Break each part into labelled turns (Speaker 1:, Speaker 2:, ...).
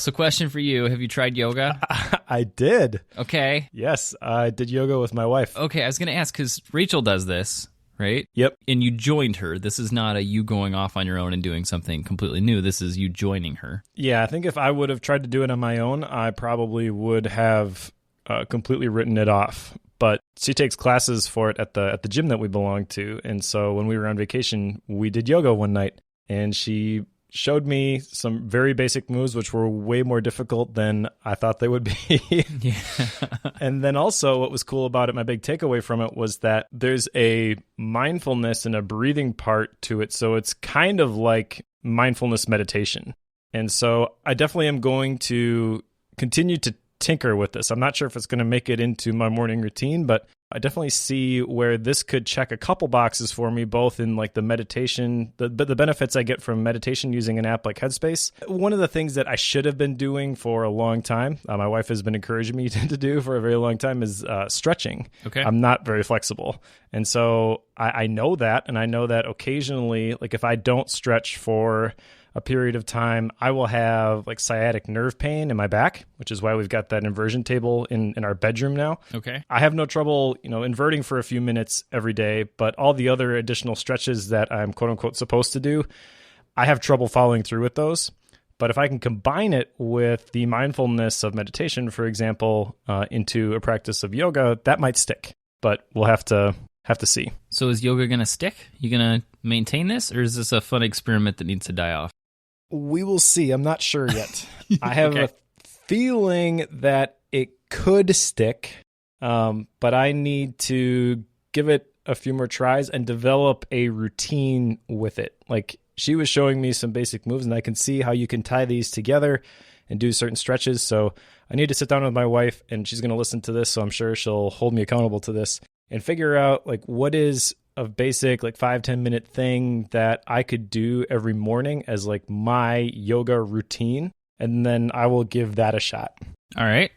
Speaker 1: So question for you, have you tried yoga?
Speaker 2: I did.
Speaker 1: Okay.
Speaker 2: Yes, I did yoga with my wife.
Speaker 1: Okay, I was going to ask, because Rachel does this, right?
Speaker 2: Yep.
Speaker 1: And you joined her. This is not a you going off on your own and doing something completely new. This is you joining her.
Speaker 2: Yeah, I think if I would have tried to do it on my own, I probably would have completely written it off. But she takes classes for it at the gym that we belong to. And so when we were on vacation, we did yoga one night. And she showed me some very basic moves, which were way more difficult than I thought they would be.
Speaker 1: Yeah.
Speaker 2: And then also what was cool about it, my big takeaway from it was that there's a mindfulness and a breathing part to it. So it's kind of like mindfulness meditation. And so I definitely am going to continue to tinker with this. I'm not sure if it's going to make it into my morning routine, but I definitely see where this could check a couple boxes for me, both in like the meditation, the benefits I get from meditation using an app like Headspace. One of the things that I should have been doing for a long time, my wife has been encouraging me to do for a very long time, is stretching.
Speaker 1: Okay.
Speaker 2: I'm not very flexible. And so I know that, and I know that occasionally, like if I don't stretch for a period of time, I will have like sciatic nerve pain in my back, which is why we've got that inversion table in our bedroom now.
Speaker 1: Okay.
Speaker 2: I have no trouble, inverting for a few minutes every day, but all the other additional stretches that I'm quote unquote supposed to do, I have trouble following through with those. But if I can combine it with the mindfulness of meditation, for example, into a practice of yoga, that might stick. But we'll have to see.
Speaker 1: So is yoga going to stick? You going to maintain this, or is this a fun experiment that needs to die off?
Speaker 2: We will see. I'm not sure yet. I have
Speaker 1: Okay.
Speaker 2: a feeling that it could stick, but I need to give it a few more tries and develop a routine with it. Like she was showing me some basic moves, and I can see how you can tie these together and do certain stretches. So I need to sit down with my wife, and she's going to listen to this, so I'm sure she'll hold me accountable to this and figure out like what is a basic like 5-10 minute thing that I could do every morning as like my yoga routine. And then I will give that a shot.
Speaker 1: All right.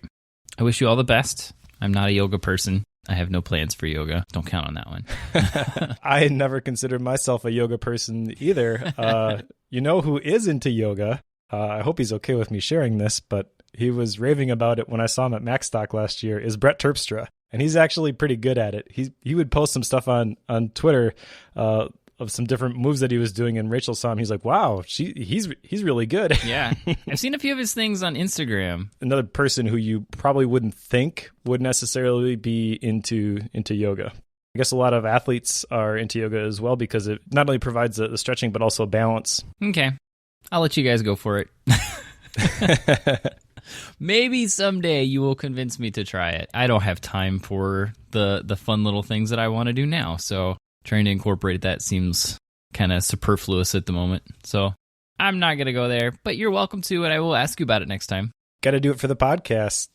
Speaker 1: I wish you all the best. I'm not a yoga person. I have no plans for yoga. Don't count on that one.
Speaker 2: I never considered myself a yoga person either. You know who is into yoga? I hope he's okay with me sharing this, but he was raving about it when I saw him at Macstock last year, is Brett Terpstra. And he's actually pretty good at it. He would post some stuff on Twitter of some different moves that he was doing, and Rachel saw him. He's like, "Wow, he's really good."
Speaker 1: Yeah, I've seen a few of his things on Instagram.
Speaker 2: Another person who you probably wouldn't think would necessarily be into yoga. I guess a lot of athletes are into yoga as well because it not only provides the stretching but also balance.
Speaker 1: Okay, I'll let you guys go for it. Maybe someday you will convince me to try it. I don't have time for the fun little things that I want to do now, so trying to incorporate that seems kind of superfluous at the moment. So I'm not going to go there, but you're welcome to, and I will ask you about it next time.
Speaker 2: Got to do it for the podcast,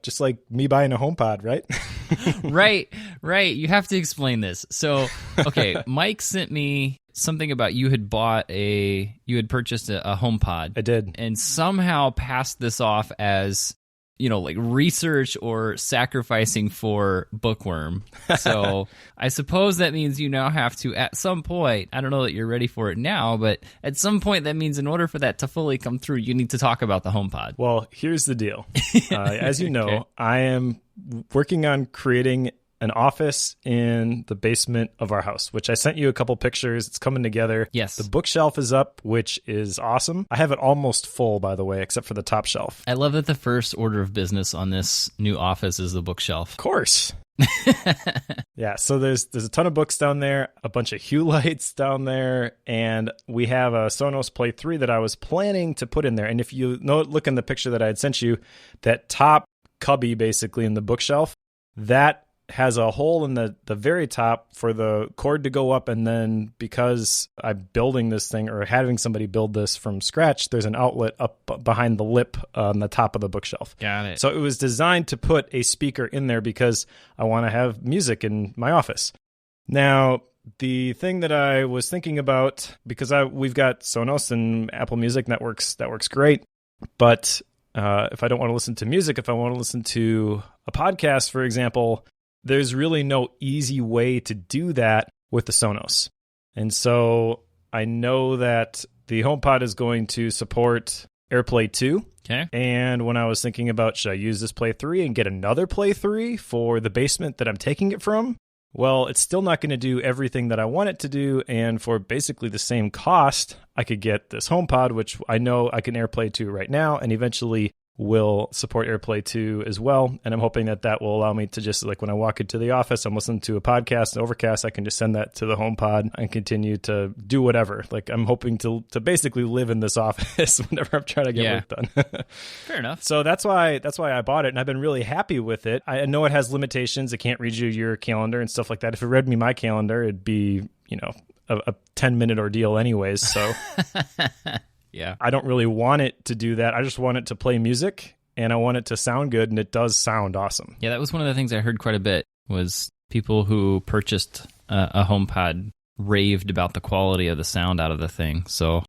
Speaker 2: just like me buying a HomePod, right?
Speaker 1: Right. You have to explain this. So, okay, Mike sent me something about you had purchased a HomePod.
Speaker 2: I did.
Speaker 1: And somehow passed this off as, like research or sacrificing for Bookworm. So I suppose that means you now have to, at some point, I don't know that you're ready for it now, but at some point that means in order for that to fully come through, you need to talk about the HomePod.
Speaker 2: Well, here's the deal. As you know,
Speaker 1: Okay.
Speaker 2: I am working on creating an office in the basement of our house, which I sent you a couple pictures. It's coming together.
Speaker 1: Yes.
Speaker 2: The bookshelf is up, which is awesome. I have it almost full, by the way, except for the top shelf.
Speaker 1: I love that the first order of business on this new office is the bookshelf.
Speaker 2: Of course. Yeah, so there's a ton of books down there, a bunch of hue lights down there, and we have a Sonos Play 3 that I was planning to put in there. And if you look in the picture that I had sent you, that top cubby basically in the bookshelf, that has a hole in the very top for the cord to go up, and then because I'm building this thing or having somebody build this from scratch, there's an outlet up behind the lip on the top of the bookshelf.
Speaker 1: Got it.
Speaker 2: So it was designed to put a speaker in there because I want to have music in my office. Now, the thing that I was thinking about, because we've got Sonos and Apple Music that works great, but if I don't want to listen to music, if I want to listen to a podcast, for example, there's really no easy way to do that with the Sonos. And so I know that the HomePod is going to support AirPlay 2.
Speaker 1: Okay.
Speaker 2: And when I was thinking about, should I use this Play 3 and get another Play 3 for the basement that I'm taking it from? Well, it's still not going to do everything that I want it to do. And for basically the same cost, I could get this HomePod, which I know I can AirPlay to right now, and eventually will support AirPlay 2 as well. And I'm hoping that that will allow me to just, like when I walk into the office, I'm listening to a podcast, Overcast, I can just send that to the HomePod and continue to do whatever. Like I'm hoping to basically live in this office whenever I'm trying to get work done.
Speaker 1: Fair enough.
Speaker 2: So that's why I bought it, and I've been really happy with it. I know it has limitations. It can't read you your calendar and stuff like that. If it read me my calendar, it'd be, a 10-minute ordeal anyways. So
Speaker 1: yeah,
Speaker 2: I don't really want it to do that. I just want it to play music, and I want it to sound good, and it does sound awesome.
Speaker 1: Yeah, that was one of the things I heard quite a bit, was people who purchased a HomePod raved about the quality of the sound out of the thing. So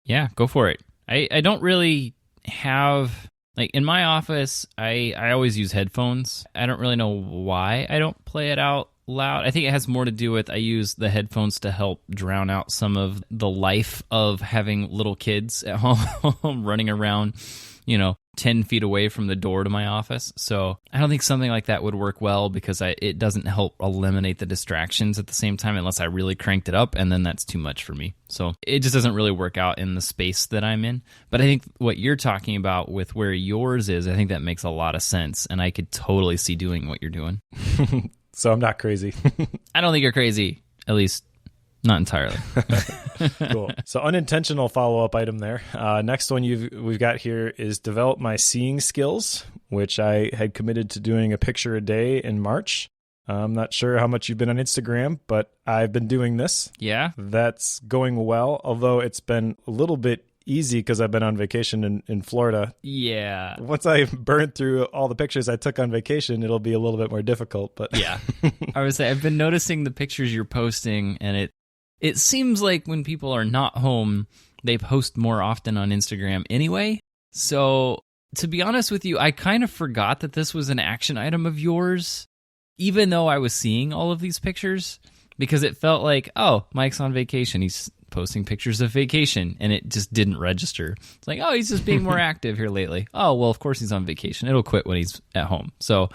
Speaker 1: yeah, go for it. I don't really have, like in my office, I always use headphones. I don't really know why I don't play it out loud. I think it has more to do with I use the headphones to help drown out some of the life of having little kids at home running around, 10 feet away from the door to my office. So I don't think something like that would work well, because it doesn't help eliminate the distractions at the same time unless I really cranked it up, and then that's too much for me. So it just doesn't really work out in the space that I'm in. But I think what you're talking about with where yours is, I think that makes a lot of sense, and I could totally see doing what you're doing.
Speaker 2: So I'm not crazy.
Speaker 1: I don't think you're crazy, at least not entirely.
Speaker 2: Cool. So unintentional follow-up item there. Next one we've got here is develop my seeing skills, which I had committed to doing a picture a day in March. I'm not sure how much you've been on Instagram, but I've been doing this.
Speaker 1: Yeah.
Speaker 2: That's going well, although it's been a little bit easy because I've been on vacation in Florida.
Speaker 1: Yeah.
Speaker 2: Once I burn through all the pictures I took on vacation, it'll be a little bit more difficult. But
Speaker 1: yeah. I would say I've been noticing the pictures you're posting, and it seems like when people are not home, they post more often on Instagram anyway. So to be honest with you, I kind of forgot that this was an action item of yours, even though I was seeing all of these pictures, because it felt like, oh, Mike's on vacation. He's posting pictures of vacation, and it just didn't register. It's like, oh, he's just being more active here lately. Oh, well, of course he's on vacation. It'll quit when he's at home. So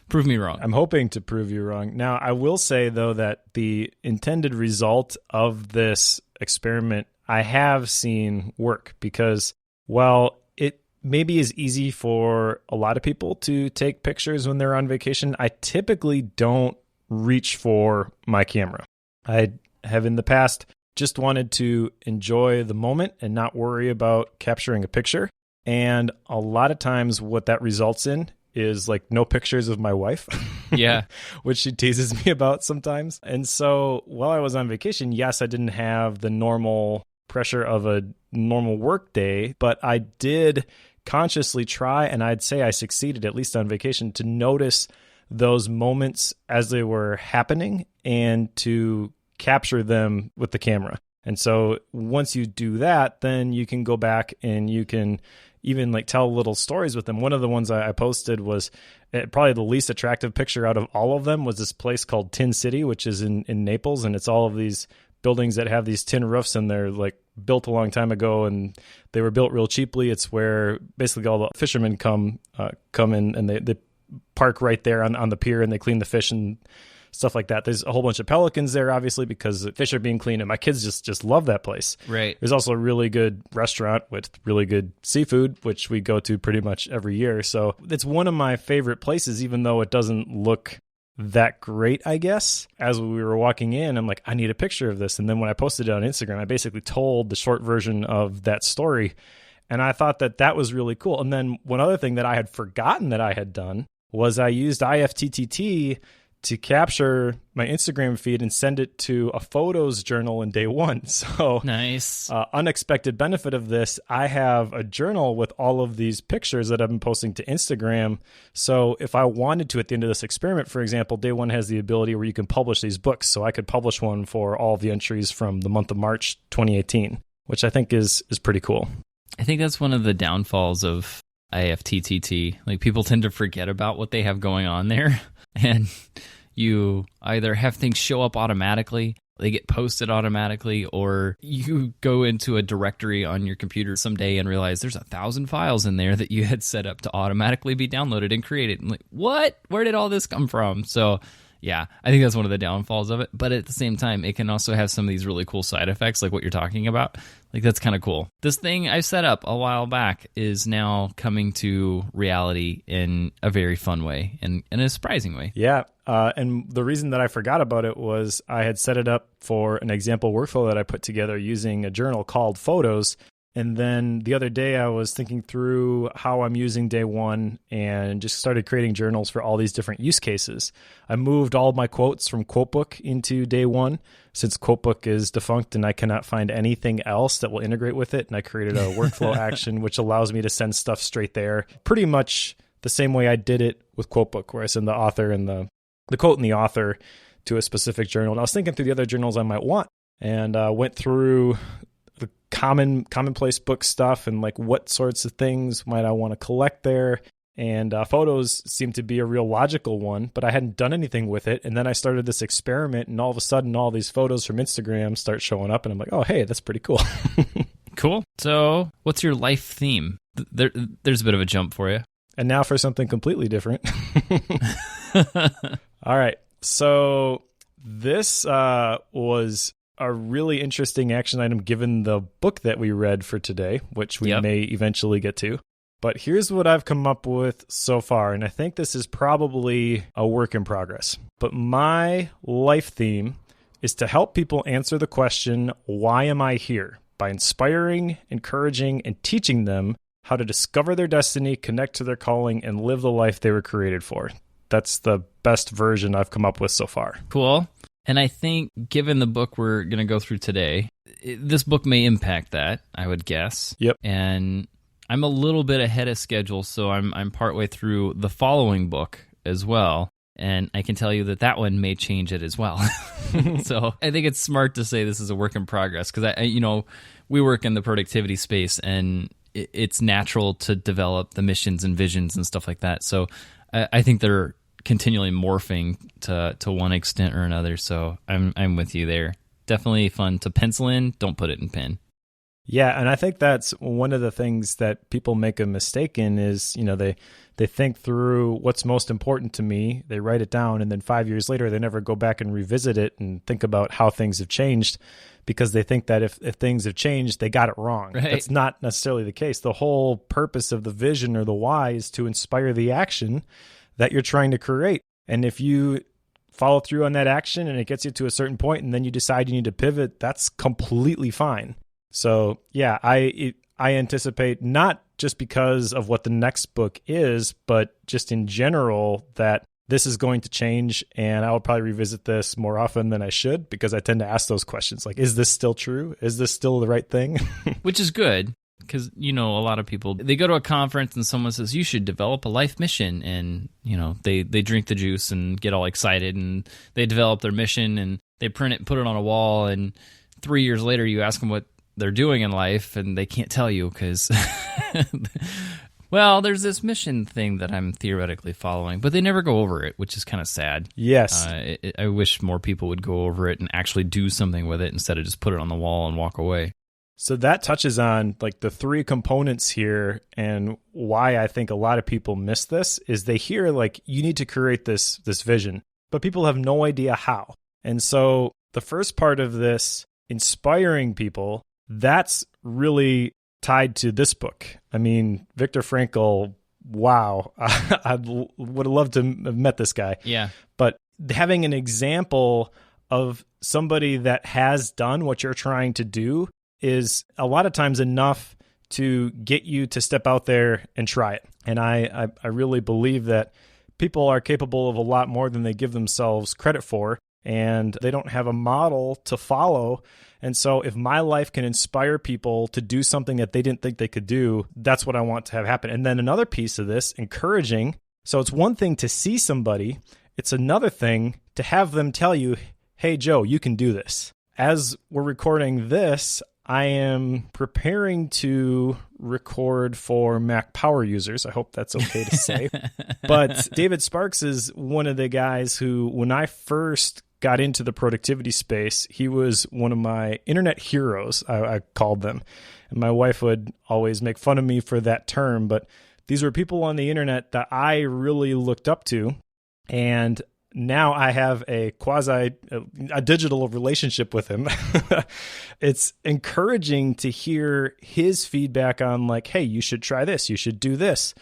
Speaker 1: prove me wrong.
Speaker 2: I'm hoping to prove you wrong. Now, I will say, though, that the intended result of this experiment I have seen work, because while it maybe is easy for a lot of people to take pictures when they're on vacation, I typically don't reach for my camera. I have in the past just wanted to enjoy the moment and not worry about capturing a picture. And a lot of times what that results in is like no pictures of my wife.
Speaker 1: Yeah.
Speaker 2: Which she teases me about sometimes. And so while I was on vacation, yes, I didn't have the normal pressure of a normal work day, but I did consciously try, and I'd say I succeeded, at least on vacation, to notice those moments as they were happening and to capture them with the camera. And so once you do that, then you can go back and you can even like tell little stories with them. One of the ones I posted was probably the least attractive picture out of all of them was this place called Tin City, which is in Naples. And it's all of these buildings that have these tin roofs, and they're like built a long time ago, and they were built real cheaply. It's where basically all the fishermen come in, and they park right there on the pier, and they clean the fish and stuff like that. There's a whole bunch of pelicans there, obviously, because the fish are being cleaned, and my kids just love that place.
Speaker 1: Right.
Speaker 2: There's also a really good restaurant with really good seafood, which we go to pretty much every year. So it's one of my favorite places, even though it doesn't look that great, I guess. As we were walking in, I'm like, I need a picture of this. And then when I posted it on Instagram, I basically told the short version of that story. And I thought that was really cool. And then one other thing that I had forgotten that I had done was I used IFTTT to capture my Instagram feed and send it to a photos journal in day one. So
Speaker 1: nice.
Speaker 2: Unexpected benefit of this, I have a journal with all of these pictures that I've been posting to Instagram. So if I wanted to, at the end of this experiment, for example, day one has the ability where you can publish these books. So I could publish one for all of the entries from the month of March 2018, which I think is pretty cool.
Speaker 1: I think that's one of the downfalls of IFTTT. Like, people tend to forget about what they have going on there, and you either have things show up automatically, they get posted automatically, or you go into a directory on your computer someday and realize there's 1,000 files in there that you had set up to automatically be downloaded and created. And like, what? Where did all this come from? So yeah, I think that's one of the downfalls of it. But at the same time, it can also have some of these really cool side effects, like what you're talking about. Like, that's kind of cool. This thing I set up a while back is now coming to reality in a very fun way and in a surprising way.
Speaker 2: Yeah. And the reason that I forgot about it was I had set it up for an example workflow that I put together using a journal called Photos. And then the other day I was thinking through how I'm using day one and just started creating journals for all these different use cases. I moved all of my quotes from Quotebook into day one since Quotebook is defunct and I cannot find anything else that will integrate with it. And I created a workflow action which allows me to send stuff straight there. Pretty much the same way I did it with Quotebook, where I send the author and the quote and the author to a specific journal. And I was thinking through the other journals I might want and went through the commonplace book stuff and like what sorts of things might I want to collect there. And Photos seemed to be a real logical one, but I hadn't done anything with it. And then I started this experiment and all of a sudden all these photos from Instagram start showing up and I'm like, oh, hey, that's pretty cool.
Speaker 1: Cool. So what's your life theme? There's a bit of a jump for you.
Speaker 2: And now for something completely different. All right. So this was a really interesting action item given the book that we read for today, which we may eventually get to. But here's what I've come up with so far, and I think this is probably a work in progress. But my life theme is to help people answer the question, why am I here? By inspiring, encouraging, and teaching them how to discover their destiny, connect to their calling, and live the life they were created for. That's the best version I've come up with so far.
Speaker 1: Cool. And I think given the book we're going to go through today, this book may impact that, I would guess.
Speaker 2: Yep.
Speaker 1: And I'm a little bit ahead of schedule, so I'm partway through the following book as well. And I can tell you that one may change it as well. So I think it's smart to say this is a work in progress because, we work in the productivity space and it's natural to develop the missions and visions and stuff like that. So I think they're continually morphing to one extent or another. So I'm with you there. Definitely fun to pencil in. Don't put it in pen.
Speaker 2: Yeah, and I think that's one of the things that people make a mistake in is, they think through what's most important to me, they write it down, and then 5 years later, they never go back and revisit it and think about how things have changed because they think that if things have changed, they got it wrong.
Speaker 1: Right.
Speaker 2: That's not necessarily the case. The whole purpose of the vision or the why is to inspire the action that you're trying to create. And if you follow through on that action and it gets you to a certain point and then you decide you need to pivot, that's completely fine. So yeah, I anticipate not just because of what the next book is, but just in general that this is going to change and I will probably revisit this more often than I should because I tend to ask those questions like, is this still true? Is this still the right thing?
Speaker 1: Which is good because, a lot of people, they go to a conference and someone says, you should develop a life mission. And, they drink the juice and get all excited and they develop their mission and they print it and put it on a wall. And 3 years later, you ask them what they're doing in life and they can't tell you because well, there's this mission thing that I'm theoretically following, but they never go over it, which is kind of sad.
Speaker 2: Yes.
Speaker 1: I wish more people would go over it and actually do something with it instead of just put it on the wall and walk away.
Speaker 2: So that touches on like the three components here, and why I think a lot of people miss this is they hear like you need to create this vision, but people have no idea how. And so the first part of this, inspiring people, that's really tied to this book. I mean, Viktor Frankl, wow, I would have loved to have met this guy.
Speaker 1: Yeah.
Speaker 2: But having an example of somebody that has done what you're trying to do is a lot of times enough to get you to step out there and try it. And I really believe that people are capable of a lot more than they give themselves credit for, and they don't have a model to follow. And so if my life can inspire people to do something that they didn't think they could do, that's what I want to have happen. And then another piece of this, encouraging. So it's one thing to see somebody. It's another thing to have them tell you, hey, Joe, you can do this. As we're recording this, I am preparing to record for Mac power users. I hope that's okay to say. But David Sparks is one of the guys who, when I first got into the productivity space, he was one of my internet heroes, I called them. And my wife would always make fun of me for that term, but these were people on the internet that I really looked up to. And now I have a digital relationship with him. It's encouraging to hear his feedback on like, hey, you should try this, you should do this,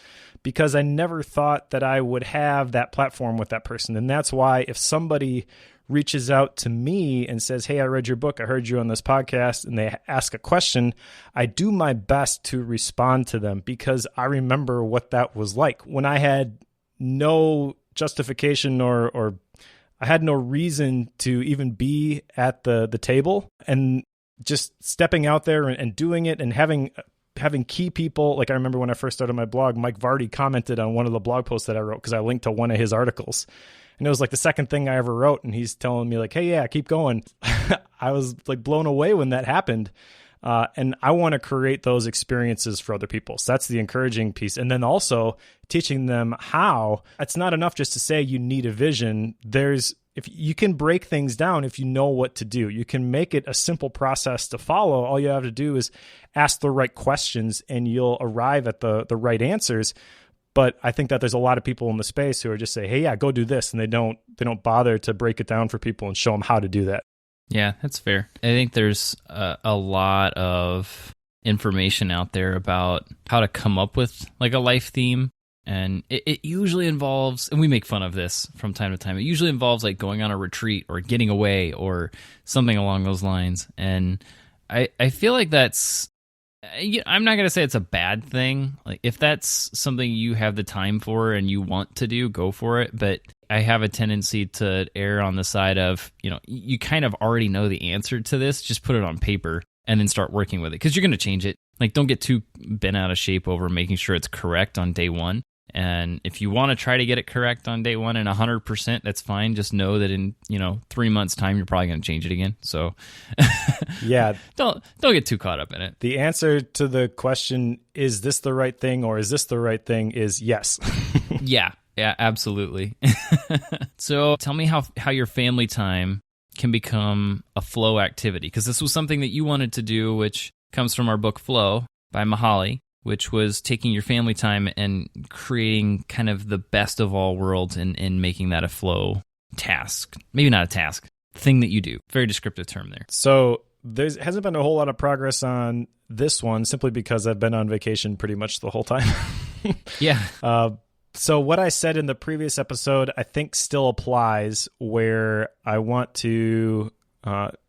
Speaker 2: because I never thought that I would have that platform with that person. And that's why if somebody reaches out to me and says, hey, I read your book, I heard you on this podcast, and they ask a question, I do my best to respond to them, because I remember what that was like when I had no justification or I had no reason to even be at the table, and just stepping out there and doing it and having key people. Like I remember when I first started my blog, Mike Vardy commented on one of the blog posts that I wrote because I linked to one of his articles. And it was like the second thing I ever wrote. And he's telling me like, hey, yeah, keep going. I was like blown away when that happened. And I want to create those experiences for other people. So that's the encouraging piece. And then also teaching them how. It's not enough just to say you need a vision. If you can break things down, if you know what to do, you can make it a simple process to follow. All you have to do is ask the right questions and you'll arrive at the right answers. But I think that there's a lot of people in the space who are just say, hey, yeah, go do this. And they don't bother to break it down for people and show them how to do that.
Speaker 1: Yeah, that's fair. I think there's a lot of information out there about how to come up with like a life theme. And it usually involves, and we make fun of this from time to time, it usually involves like going on a retreat or getting away or something along those lines. And I feel like that's, I'm not going to say it's a bad thing. Like if that's something you have the time for and you want to do, go for it. But I have a tendency to err on the side of, you kind of already know the answer to this, just put it on paper and then start working with it, because you're going to change it. Like don't get too bent out of shape over making sure it's correct on day one. And if you want to try to get it correct on day one and 100%, that's fine. Just know that in 3 months' time, you're probably going to change it again. So,
Speaker 2: yeah,
Speaker 1: don't get too caught up in it.
Speaker 2: The answer to the question, "Is this the right thing?" or "Is this the right thing?" is yes.
Speaker 1: Yeah, absolutely. So, tell me how your family time can become a flow activity, because this was something that you wanted to do, which comes from our book Flow by Mahali, which was taking your family time and creating kind of the best of all worlds and making that a flow task. Maybe not a task, thing that you do. Very descriptive term there.
Speaker 2: So there hasn't been a whole lot of progress on this one simply because I've been on vacation pretty much the whole time.
Speaker 1: Yeah.
Speaker 2: So what I said in the previous episode, I think still applies, where I want to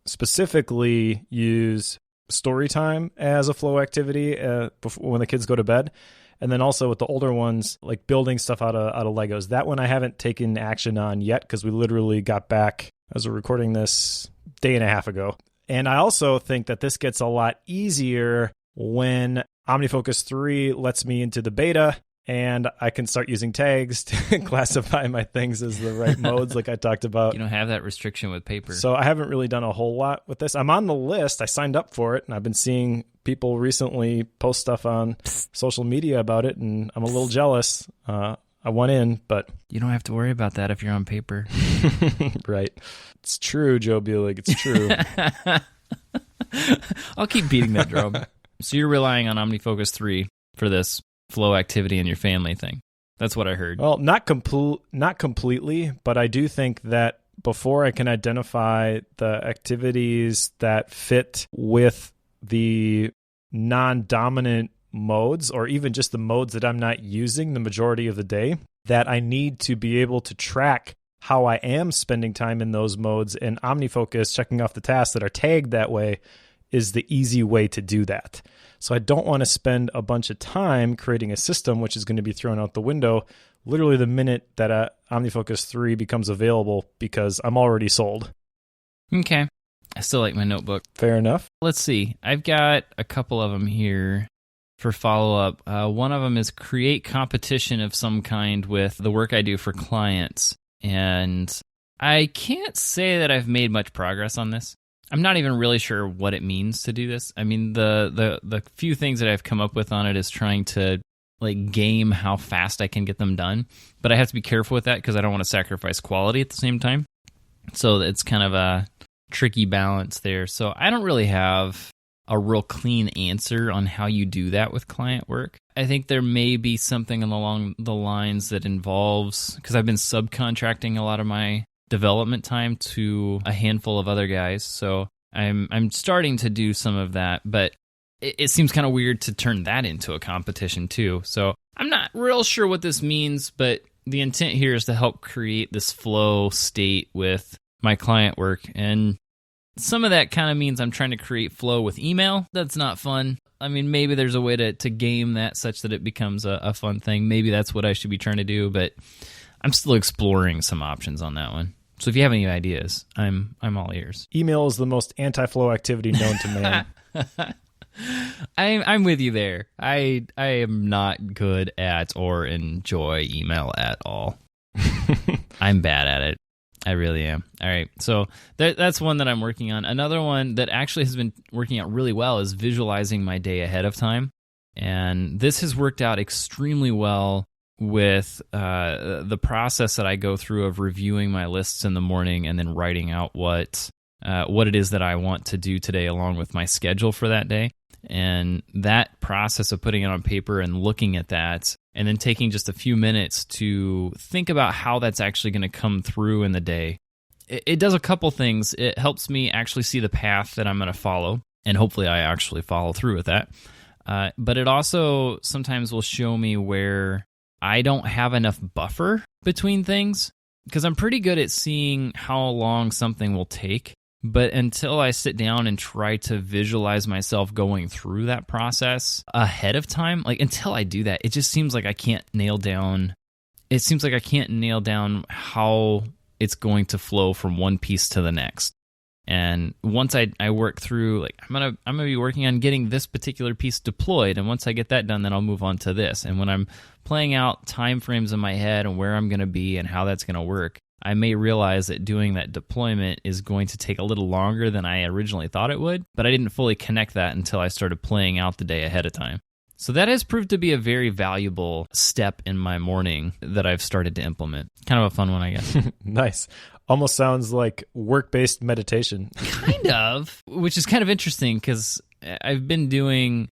Speaker 2: specifically use story time as a flow activity before, when the kids go to bed. And then also with the older ones, like building stuff out of Legos. That one I haven't taken action on yet because we literally got back, as we're recording this, day and a half ago. And I also think that this gets a lot easier when OmniFocus 3 lets me into the beta and I can start using tags to classify my things as the right modes like I talked about.
Speaker 1: You don't have that restriction with paper.
Speaker 2: So I haven't really done a whole lot with this. I'm on the list. I signed up for it, and I've been seeing people recently post stuff on social media about it, and I'm a little jealous. I want in, but...
Speaker 1: You don't have to worry about that if you're on paper.
Speaker 2: Right. It's true, Joe Buelig. It's true.
Speaker 1: I'll keep beating that drum. So you're relying on OmniFocus 3 for this flow activity in your family thing. That's what I heard.
Speaker 2: Well, not completely, but I do think that before I can identify the activities that fit with the non-dominant modes, or even just the modes that I'm not using the majority of the day, that I need to be able to track how I am spending time in those modes, and OmniFocus, checking off the tasks that are tagged that way, is the easy way to do that. So I don't want to spend a bunch of time creating a system which is going to be thrown out the window literally the minute that OmniFocus 3 becomes available, because I'm already sold.
Speaker 1: Okay. I still like my notebook.
Speaker 2: Fair enough.
Speaker 1: Let's see. I've got a couple of them here for follow-up. One of them is create competition of some kind with the work I do for clients. And I can't say that I've made much progress on this. I'm not even really sure what it means to do this. I mean, the few things that I've come up with on it is trying to like game how fast I can get them done. But I have to be careful with that because I don't want to sacrifice quality at the same time. So it's kind of a tricky balance there. So I don't really have a real clean answer on how you do that with client work. I think there may be something along the lines that involves, because I've been subcontracting a lot of my development time to a handful of other guys. So I'm starting to do some of that, but it seems kind of weird to turn that into a competition too. So I'm not real sure what this means, but the intent here is to help create this flow state with my client work. And some of that kind of means I'm trying to create flow with email. That's not fun. I mean, maybe there's a way to game that such that it becomes a fun thing. Maybe that's what I should be trying to do, but I'm still exploring some options on that one. So if you have any ideas, I'm all ears.
Speaker 2: Email is the most anti-flow activity known to man.
Speaker 1: I'm with you there. I am not good at or enjoy email at all. I'm bad at it. I really am. All right. So that's one that I'm working on. Another one that actually has been working out really well is visualizing my day ahead of time. And this has worked out extremely well with the process that I go through of reviewing my lists in the morning and then writing out what it is that I want to do today along with my schedule for that day. And that process of putting it on paper and looking at that and then taking just a few minutes to think about how that's actually going to come through in the day. It does a couple things. It helps me actually see the path that I'm going to follow, and hopefully I actually follow through with that. But it also sometimes will show me where I don't have enough buffer between things, because I'm pretty good at seeing how long something will take. But until I sit down and try to visualize myself going through that process ahead of time, like until I do that, it just seems like I can't nail down. It seems like I can't nail down how it's going to flow from one piece to the next. And once I work through, like I'm gonna be working on getting this particular piece deployed, and once I get that done, then I'll move on to this. And when I'm playing out time frames in my head and where I'm gonna be and how that's gonna work, I may realize that doing that deployment is going to take a little longer than I originally thought it would, but I didn't fully connect that until I started playing out the day ahead of time. So that has proved to be a very valuable step in my morning that I've started to implement. Kind of a fun one, I guess.
Speaker 2: Nice. Almost sounds like work-based meditation.
Speaker 1: Kind of, which is kind of interesting because I've been doing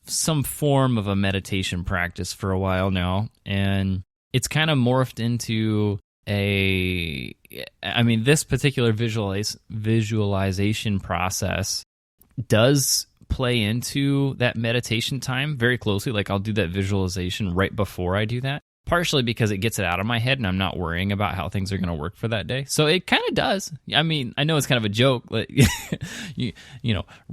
Speaker 1: some form of a meditation practice for a while now, and it's kind of morphed into this particular visualization process does play into that meditation time very closely. Like I'll do that visualization right before I do that, partially because it gets it out of my head and I'm not worrying about how things are going to work for that day. So it kind of does. I mean, I know it's kind of a joke, but you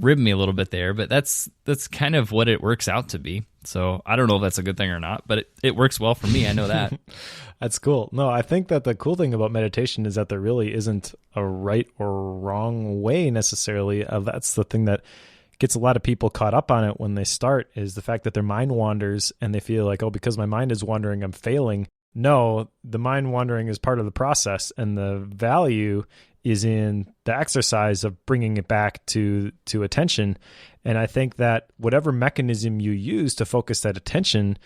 Speaker 1: rib me a little bit there, but that's kind of what it works out to be. So I don't know if that's a good thing or not, but it works well for me. I know that.
Speaker 2: That's cool. No, I think that the cool thing about meditation is that there really isn't a right or wrong way necessarily. That's the thing that gets a lot of people caught up on it when they start, is the fact that their mind wanders and they feel like, oh, because my mind is wandering, I'm failing. No, the mind wandering is part of the process, and the value is in the exercise of bringing it back to attention. And I think that whatever mechanism you use to focus that attention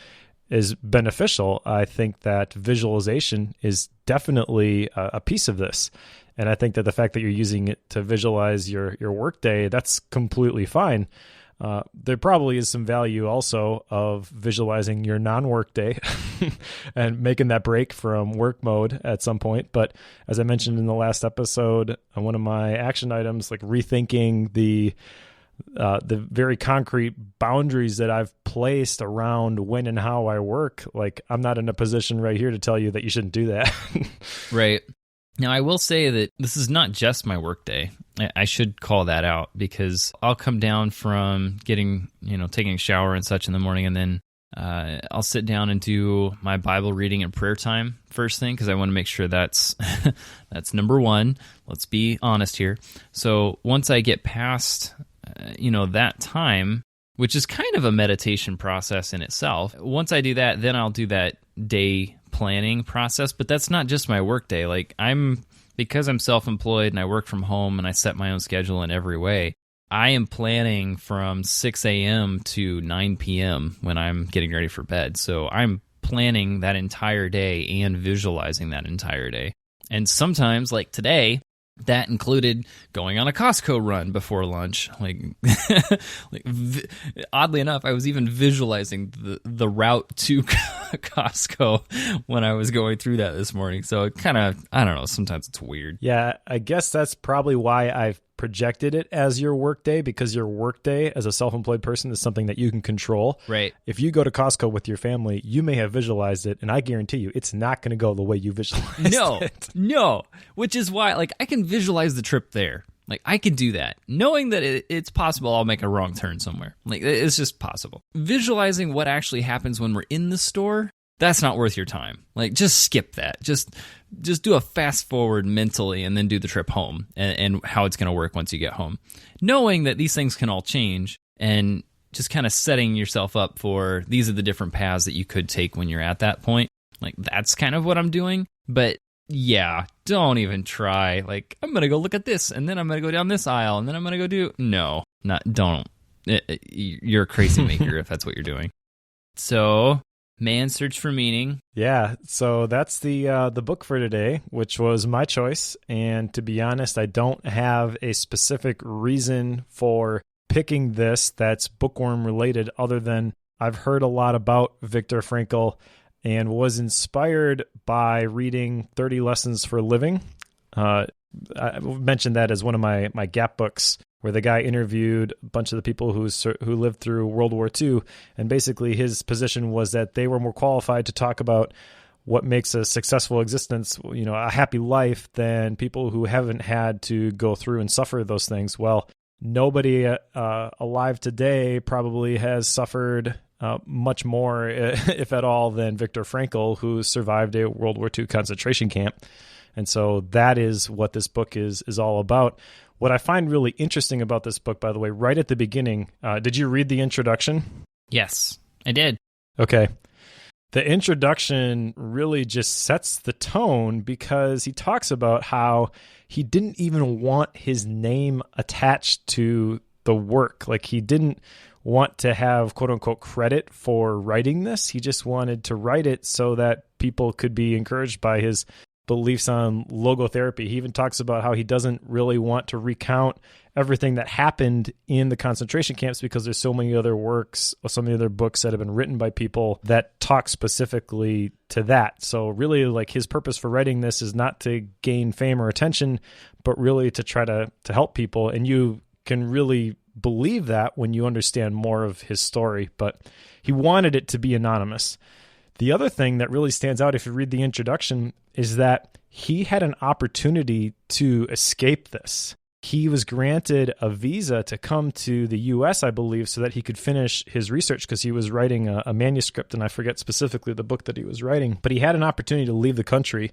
Speaker 2: is beneficial. I think that visualization is definitely a piece of this. And I think that the fact that you're using it to visualize your workday, that's completely fine. There probably is some value also of visualizing your non-work day and making that break from work mode at some point. But as I mentioned in the last episode, one of my action items, like rethinking the very concrete boundaries that I've placed around when and how I work, like I'm not in a position right here to tell you that you shouldn't do that.
Speaker 1: Right. Now, I will say that this is not just my work day. I should call that out, because I'll come down from taking a shower and such in the morning, and then I'll sit down and do my Bible reading and prayer time first thing, because I want to make sure that's number one. Let's be honest here. So once I get past that time, which is kind of a meditation process in itself, once I do that, then I'll do that day planning process. But that's not just my work day. Like because I'm self-employed and I work from home and I set my own schedule in every way, I am planning from 6 a.m. to 9 p.m. when I'm getting ready for bed. So I'm planning that entire day and visualizing that entire day. And sometimes, like today, that included going on a Costco run before lunch. Oddly enough, I was even visualizing the route to Costco when I was going through that this morning. So it kind of, I don't know, sometimes it's weird.
Speaker 2: Yeah, I guess that's probably why I've projected it as your work day, because your work day as a self-employed person is something that you can control.
Speaker 1: Right.
Speaker 2: If you go to Costco with your family, you may have visualized it, and I guarantee you it's not going to go the way you visualized it.
Speaker 1: No, which is why I can visualize the trip there. I can do that, knowing that it's possible I'll make a wrong turn somewhere. It's just possible. Visualizing what actually happens when we're in the store, that's not worth your time. Just skip that. Just do a fast forward mentally and then do the trip home and how it's going to work once you get home. Knowing that these things can all change and just kind of setting yourself up for these are the different paths that you could take when you're at that point. That's kind of what I'm doing. But yeah, don't even try. I'm going to go look at this and then I'm going to go down this aisle and then I'm going to go do. No, don't. You're a crazy maker if that's what you're doing. So, Man's Search for Meaning.
Speaker 2: Yeah, so that's the book for today, which was my choice. And to be honest, I don't have a specific reason for picking this that's bookworm related, other than I've heard a lot about Viktor Frankl and was inspired by reading 30 Lessons for Living. I mentioned that as one of my gap books, where the guy interviewed a bunch of the people who lived through World War II, and basically his position was that they were more qualified to talk about what makes a successful existence, a happy life, than people who haven't had to go through and suffer those things. Well, nobody alive today probably has suffered much more, if at all, than Viktor Frankl, who survived a World War II concentration camp. And so that is what this book is all about. What I find really interesting about this book, by the way, right at the beginning, did you read the introduction?
Speaker 1: Yes, I did.
Speaker 2: Okay. The introduction really just sets the tone, because he talks about how he didn't even want his name attached to the work. He didn't want to have quote unquote credit for writing this. He just wanted to write it so that people could be encouraged by his beliefs on logotherapy. He even talks about how he doesn't really want to recount everything that happened in the concentration camps, because there's so many other works, or so many other books that have been written by people that talk specifically to that. So really, his purpose for writing this is not to gain fame or attention, but really to try to help people. And you can really believe that when you understand more of his story, but he wanted it to be anonymous. The other thing that really stands out if you read the introduction is that he had an opportunity to escape this. He was granted a visa to come to the U.S., I believe, so that he could finish his research, because he was writing a manuscript, and I forget specifically the book that he was writing. But he had an opportunity to leave the country.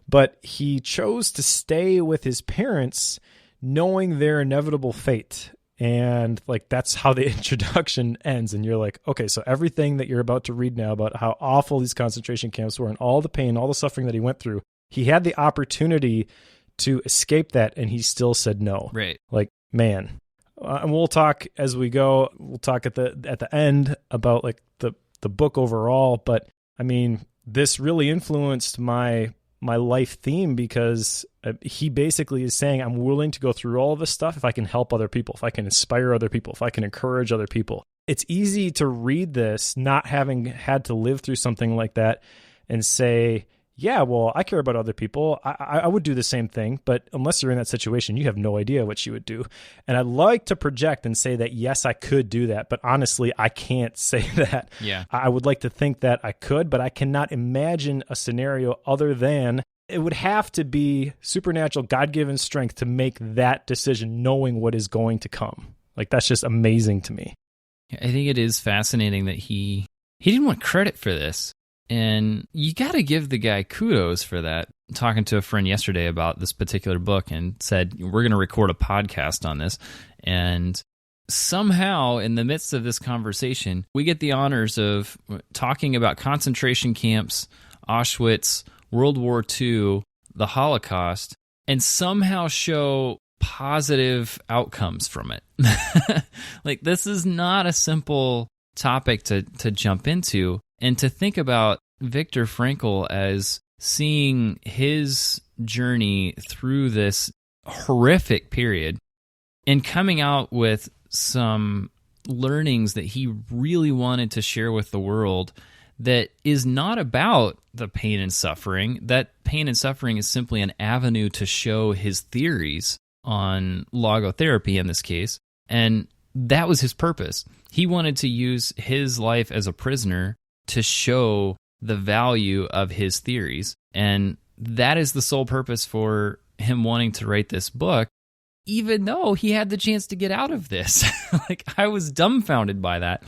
Speaker 2: But he chose to stay with his parents, knowing their inevitable fate. And that's how the introduction ends. And you're like, okay, so everything that you're about to read now about how awful these concentration camps were and all the pain, all the suffering that he went through, he had the opportunity to escape that, and he still said no.
Speaker 1: Right.
Speaker 2: Man. And we'll talk as we go. We'll talk at the end about the book overall. But I mean, this really influenced my life theme, because he basically is saying, I'm willing to go through all of this stuff if I can help other people, if I can inspire other people, if I can encourage other people. It's easy to read this, not having had to live through something like that, and say, yeah, well, I care about other people. I would do the same thing. But unless you're in that situation, you have no idea what you would do. And I'd like to project and say that, yes, I could do that. But honestly, I can't say that.
Speaker 1: Yeah.
Speaker 2: I would like to think that I could, but I cannot imagine a scenario other than it would have to be supernatural, God-given strength to make that decision, knowing what is going to come. That's just amazing to me.
Speaker 1: I think it is fascinating that he didn't want credit for this. And you got to give the guy kudos for that. Talking to a friend yesterday about this particular book, and said, we're going to record a podcast on this. And somehow, in the midst of this conversation, we get the honors of talking about concentration camps, Auschwitz, World War II, the Holocaust, and somehow show positive outcomes from it. This is not a simple topic to jump into. And to think about Viktor Frankl as seeing his journey through this horrific period and coming out with some learnings that he really wanted to share with the world that is not about the pain and suffering. That pain and suffering is simply an avenue to show his theories on logotherapy in this case. And that was his purpose. He wanted to use his life as a prisoner to show the value of his theories. And that is the sole purpose for him wanting to write this book, even though he had the chance to get out of this. Like, I was dumbfounded by that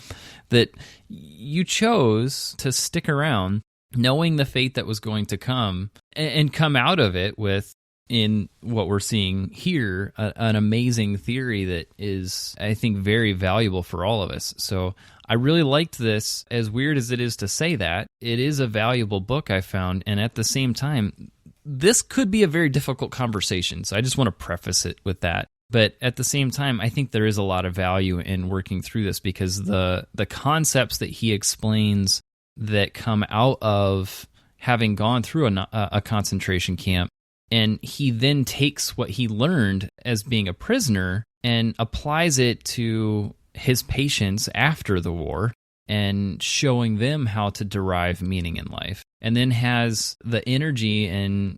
Speaker 1: you chose to stick around knowing the fate that was going to come and come out of it with, in what we're seeing here, an amazing theory that is, I think, very valuable for all of us. So I really liked this. As weird as it is to say that, it is a valuable book I found, and at the same time, this could be a very difficult conversation, so I just want to preface it with that. But at the same time, I think there is a lot of value in working through this because the concepts that he explains that come out of having gone through a concentration camp, and he then takes what he learned as being a prisoner and applies it to his patients after the war and showing them how to derive meaning in life, and then has the energy and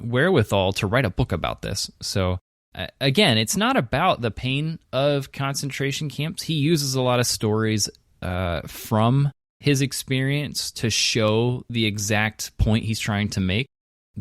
Speaker 1: wherewithal to write a book about this. So again, it's not about the pain of concentration camps. He uses a lot of stories from his experience to show the exact point he's trying to make.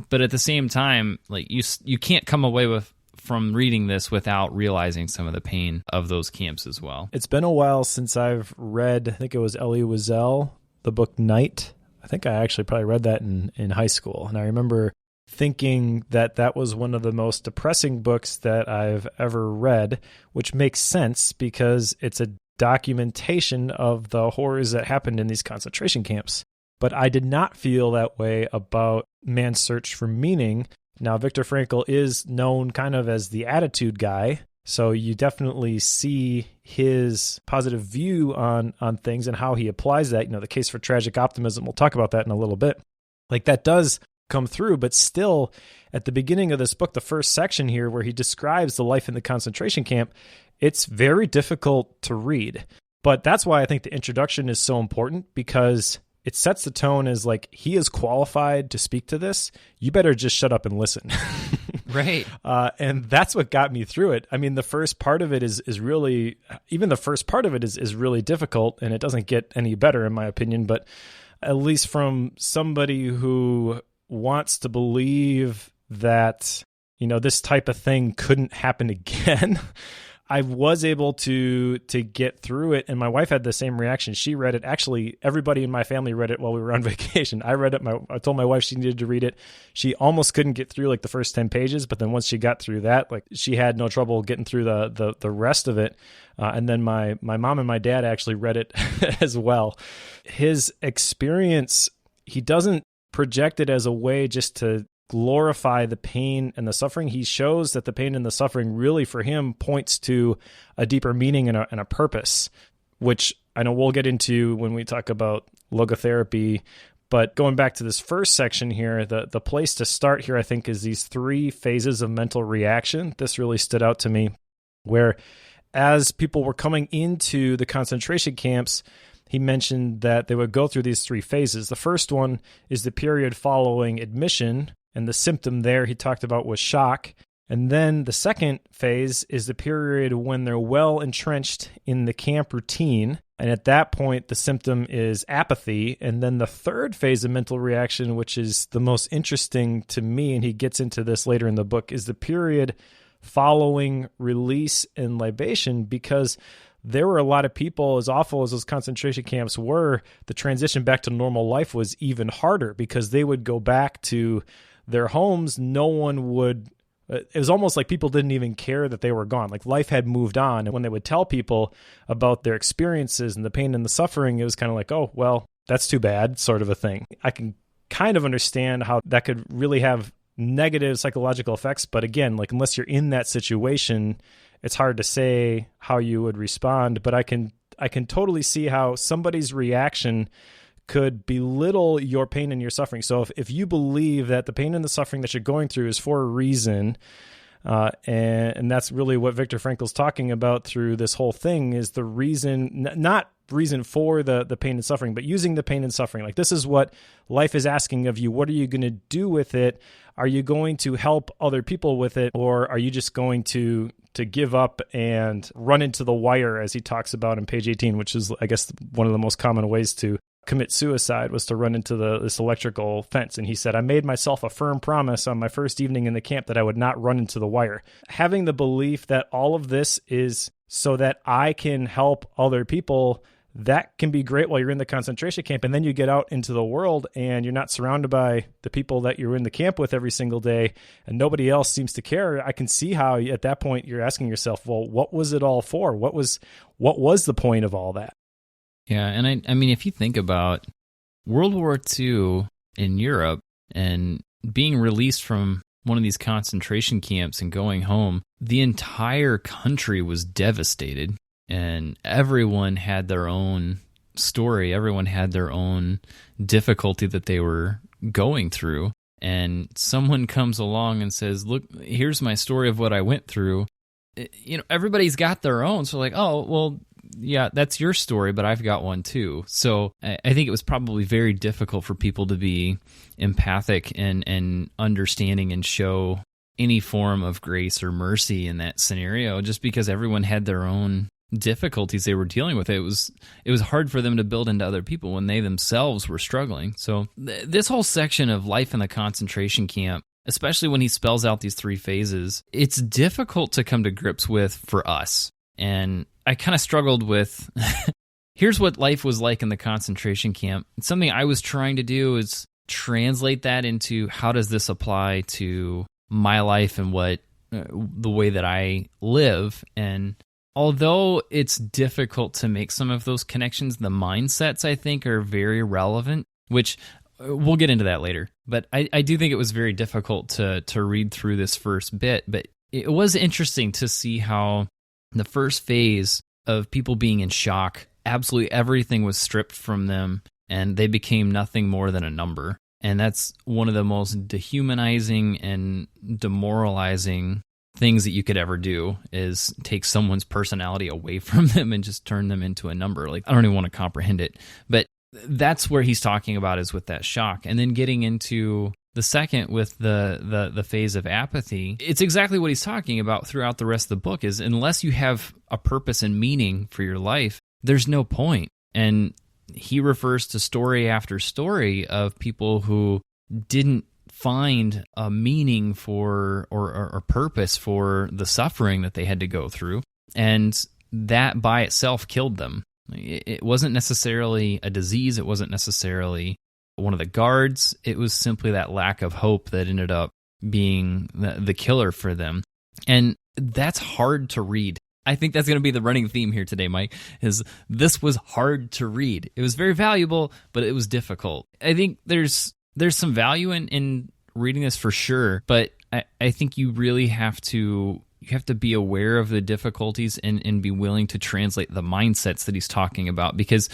Speaker 1: But at the same time, like you can't come away from reading this without realizing some of the pain of those camps as well.
Speaker 2: It's been a while since I've read, I think it was Elie Wiesel, the book Night. I think I actually probably read that in high school. And I remember thinking that was one of the most depressing books that I've ever read, which makes sense because it's a documentation of the horrors that happened in these concentration camps. But I did not feel that way about Man's Search for Meaning. Now, Viktor Frankl is known kind of as the attitude guy, so you definitely see his positive view on things and how he applies that. The case for tragic optimism, we'll talk about that in a little bit. Like, that does come through, but still, at the beginning of this book, the first section here where he describes the life in the concentration camp, it's very difficult to read. But that's why I think the introduction is so important, because it sets the tone as like, he is qualified to speak to this. You better just shut up and listen.
Speaker 1: Right.
Speaker 2: And that's what got me through it. I mean, the first part of it is really, even the first part of it is really difficult, and it doesn't get any better in my opinion. But at least from somebody who wants to believe that, this type of thing couldn't happen again, I was able to get through it, and my wife had the same reaction. She read it. Actually, everybody in my family read it while we were on vacation. I read it. I told my wife she needed to read it. She almost couldn't get through like the first 10 pages, but then once she got through that, like, she had no trouble getting through the rest of it. And then my mom and my dad actually read it as well. His experience, he doesn't project it as a way just to glorify the pain and the suffering. He shows that the pain and the suffering really for him points to a deeper meaning and a purpose, which I know we'll get into when we talk about logotherapy. But going back to this first section here, the place to start here, I think, is these 3 phases of mental reaction. This really stood out to me, where as people were coming into the concentration camps, he mentioned that they would go through these 3 phases. The first one is the period following admission, and the symptom there he talked about was shock. And then the second phase is the period when they're well entrenched in the camp routine. And at that point, the symptom is apathy. And then the third phase of mental reaction, which is the most interesting to me, and he gets into this later in the book, is the period following release and libation, because there were a lot of people, as awful as those concentration camps were, the transition back to normal life was even harder because they would go back to their homes. No one would, it was almost like people didn't even care that they were gone. Like, life had moved on. And when they would tell people about their experiences and the pain and the suffering, it was kind of like, oh, well, that's too bad, sort of a thing. I can kind of understand how that could really have negative psychological effects. But again, like, unless you're in that situation, it's hard to say how you would respond. But I can totally see how somebody's reaction could belittle your pain and your suffering. So if you believe that the pain and the suffering that you're going through is for a reason, and that's really what Viktor Frankl's talking about through this whole thing, is the reason, not reason for the pain and suffering, but using the pain and suffering. Like, this is what life is asking of you. What are you going to do with it? Are you going to help other people with it? Or are you just going to give up and run into the wire, as he talks about in page 18, which is, I guess, one of the most common ways to commit suicide, was to run into this electrical fence. And he said, I made myself a firm promise on my first evening in the camp that I would not run into the wire. Having the belief that all of this is so that I can help other people, that can be great while you're in the concentration camp. And then you get out into the world and you're not surrounded by the people that you're in the camp with every single day, and nobody else seems to care. I can see how at that point you're asking yourself, well, what was it all for? What was the point of all that?
Speaker 1: Yeah, and I mean, if you think about World War II in Europe and being released from one of these concentration camps and going home, the entire country was devastated, and everyone had their own story. Everyone had their own difficulty that they were going through. And someone comes along and says, look, here's my story of what I went through. Everybody's got their own. So like, oh, well, yeah, that's your story, but I've got one too. So I think it was probably very difficult for people to be empathic and understanding and show any form of grace or mercy in that scenario, just because everyone had their own difficulties they were dealing with. It was hard for them to build into other people when they themselves were struggling. So this whole section of life in the concentration camp, especially when he spells out these 3 phases, it's difficult to come to grips with for us. And I kind of struggled with, here's what life was like in the concentration camp. Something I was trying to do is translate that into, how does this apply to my life and the way that I live? And although it's difficult to make some of those connections, the mindsets, I think, are very relevant, which we'll get into that later. But I do think it was very difficult to read through this first bit. But it was interesting to see how the first phase of people being in shock, absolutely everything was stripped from them, and they became nothing more than a number. And that's one of the most dehumanizing and demoralizing things that you could ever do, is take someone's personality away from them and just turn them into a number. Like, I don't even want to comprehend it. But that's where he's talking about, is with that shock. And then getting into the second with the phase of apathy, it's exactly what he's talking about throughout the rest of the book, is unless you have a purpose and meaning for your life, there's no point. And he refers to story after story of people who didn't find a meaning for or purpose for the suffering that they had to go through, and that by itself killed them. It wasn't necessarily a disease, it wasn't necessarily one of the guards, it was simply that lack of hope that ended up being the killer for them. And that's hard to read. I think that's going to be the running theme here today, Mike, is this was hard to read. It was very valuable, but it was difficult. I think there's some value in reading this for sure, but I think you really have to be aware of the difficulties and be willing to translate the mindsets that he's talking about, because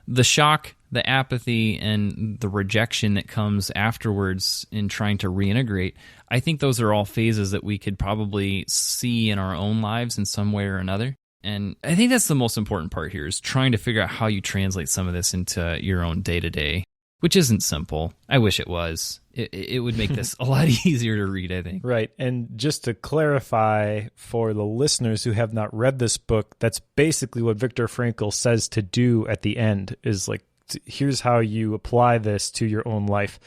Speaker 1: the shock, the apathy, and the rejection that comes afterwards in trying to reintegrate, I think those are all phases that we could probably see in our own lives in some way or another. And I think that's the most important part here, is trying to figure out how you translate some of this into your own day-to-day, which isn't simple. I wish it was. It would make this a lot easier to read, I think. Right.
Speaker 2: And just to clarify for the listeners who have not read this book, that's basically what Viktor Frankl says to do at the end, is like, here's how you apply this to your own life.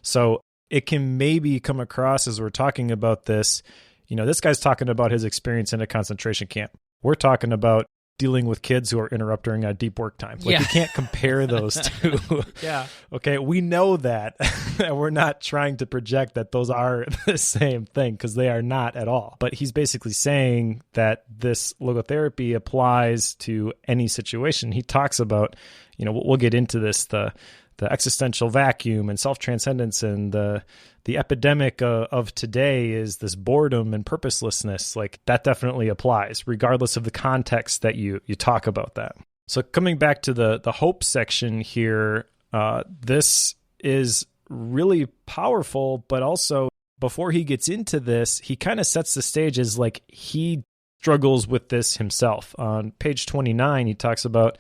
Speaker 2: So it can maybe come across as we're talking about this, this guy's talking about his experience in a concentration camp. We're talking about dealing with kids who are interrupting a deep work time. Like, you can't compare those two.
Speaker 1: Yeah.
Speaker 2: Okay, we know that. And we're not trying to project that those are the same thing, because they are not at all. But he's basically saying that this logotherapy applies to any situation. He talks about, we'll get into this, the existential vacuum and self-transcendence, and the epidemic of today is this boredom and purposelessness. Like, that definitely applies, regardless of the context that you talk about that. So coming back to the hope section here, This is really powerful, but also before he gets into this, he kind of sets the stage as like he struggles with this himself. On page 29, he talks about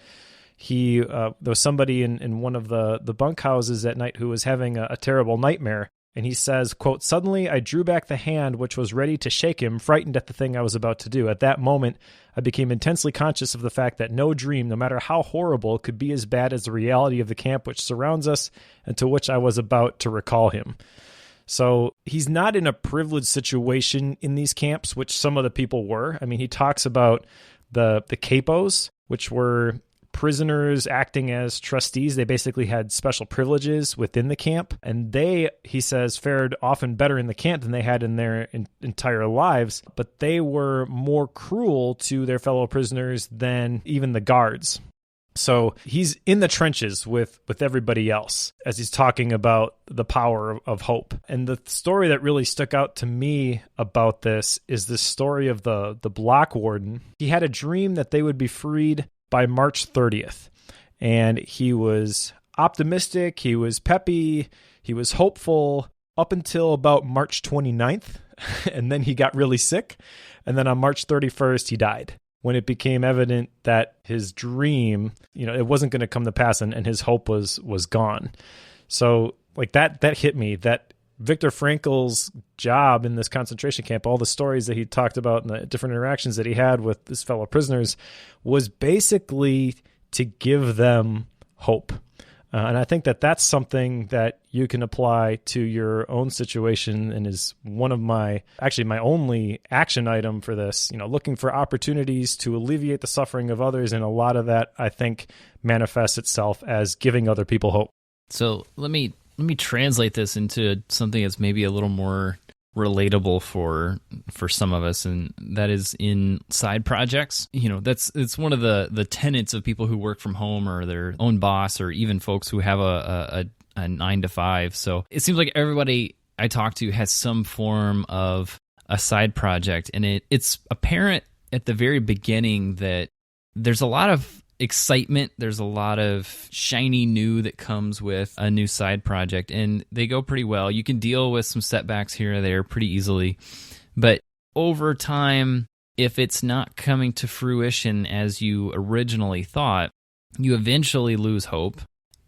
Speaker 2: there was somebody in one of the bunkhouses at night who was having a terrible nightmare. And he says, quote, "Suddenly I drew back the hand which was ready to shake him, frightened at the thing I was about to do. At that moment, I became intensely conscious of the fact that no dream, no matter how horrible, could be as bad as the reality of the camp which surrounds us and to which I was about to recall him." So he's not in a privileged situation in these camps, which some of the people were. I mean, he talks about the capos, which were prisoners acting as trustees. They basically had special privileges within the camp, and they, he says, fared often better in the camp than they had in their entire lives, but they were more cruel to their fellow prisoners than even the guards. So he's in the trenches with everybody else as he's talking about the power of hope. And the story that really stuck out to me about this is the story of the block warden. He had a dream that they would be freed by March 30th. And he was optimistic, he was peppy, he was hopeful up until about March 29th. And then he got really sick. And then on March 31st, he died, when it became evident that his dream, it wasn't going to come to pass, and his hope was gone. So like that hit me, that Viktor Frankl's job in this concentration camp, all the stories that he talked about and the different interactions that he had with his fellow prisoners, was basically to give them hope. And I think that that's something that you can apply to your own situation, and is one of my only action item for this, looking for opportunities to alleviate the suffering of others. And a lot of that, I think, manifests itself as giving other people hope.
Speaker 1: So let me translate this into something that's maybe a little more relatable for some of us, and that is in side projects. It's one of the tenets of people who work from home or their own boss, or even folks who have a 9 to 5. So it seems like everybody I talk to has some form of a side project, and it's apparent at the very beginning that there's a lot of excitement, there's a lot of shiny new that comes with a new side project, and they go pretty well. You can deal with some setbacks here or there pretty easily, but over time, if it's not coming to fruition as you originally thought, you eventually lose hope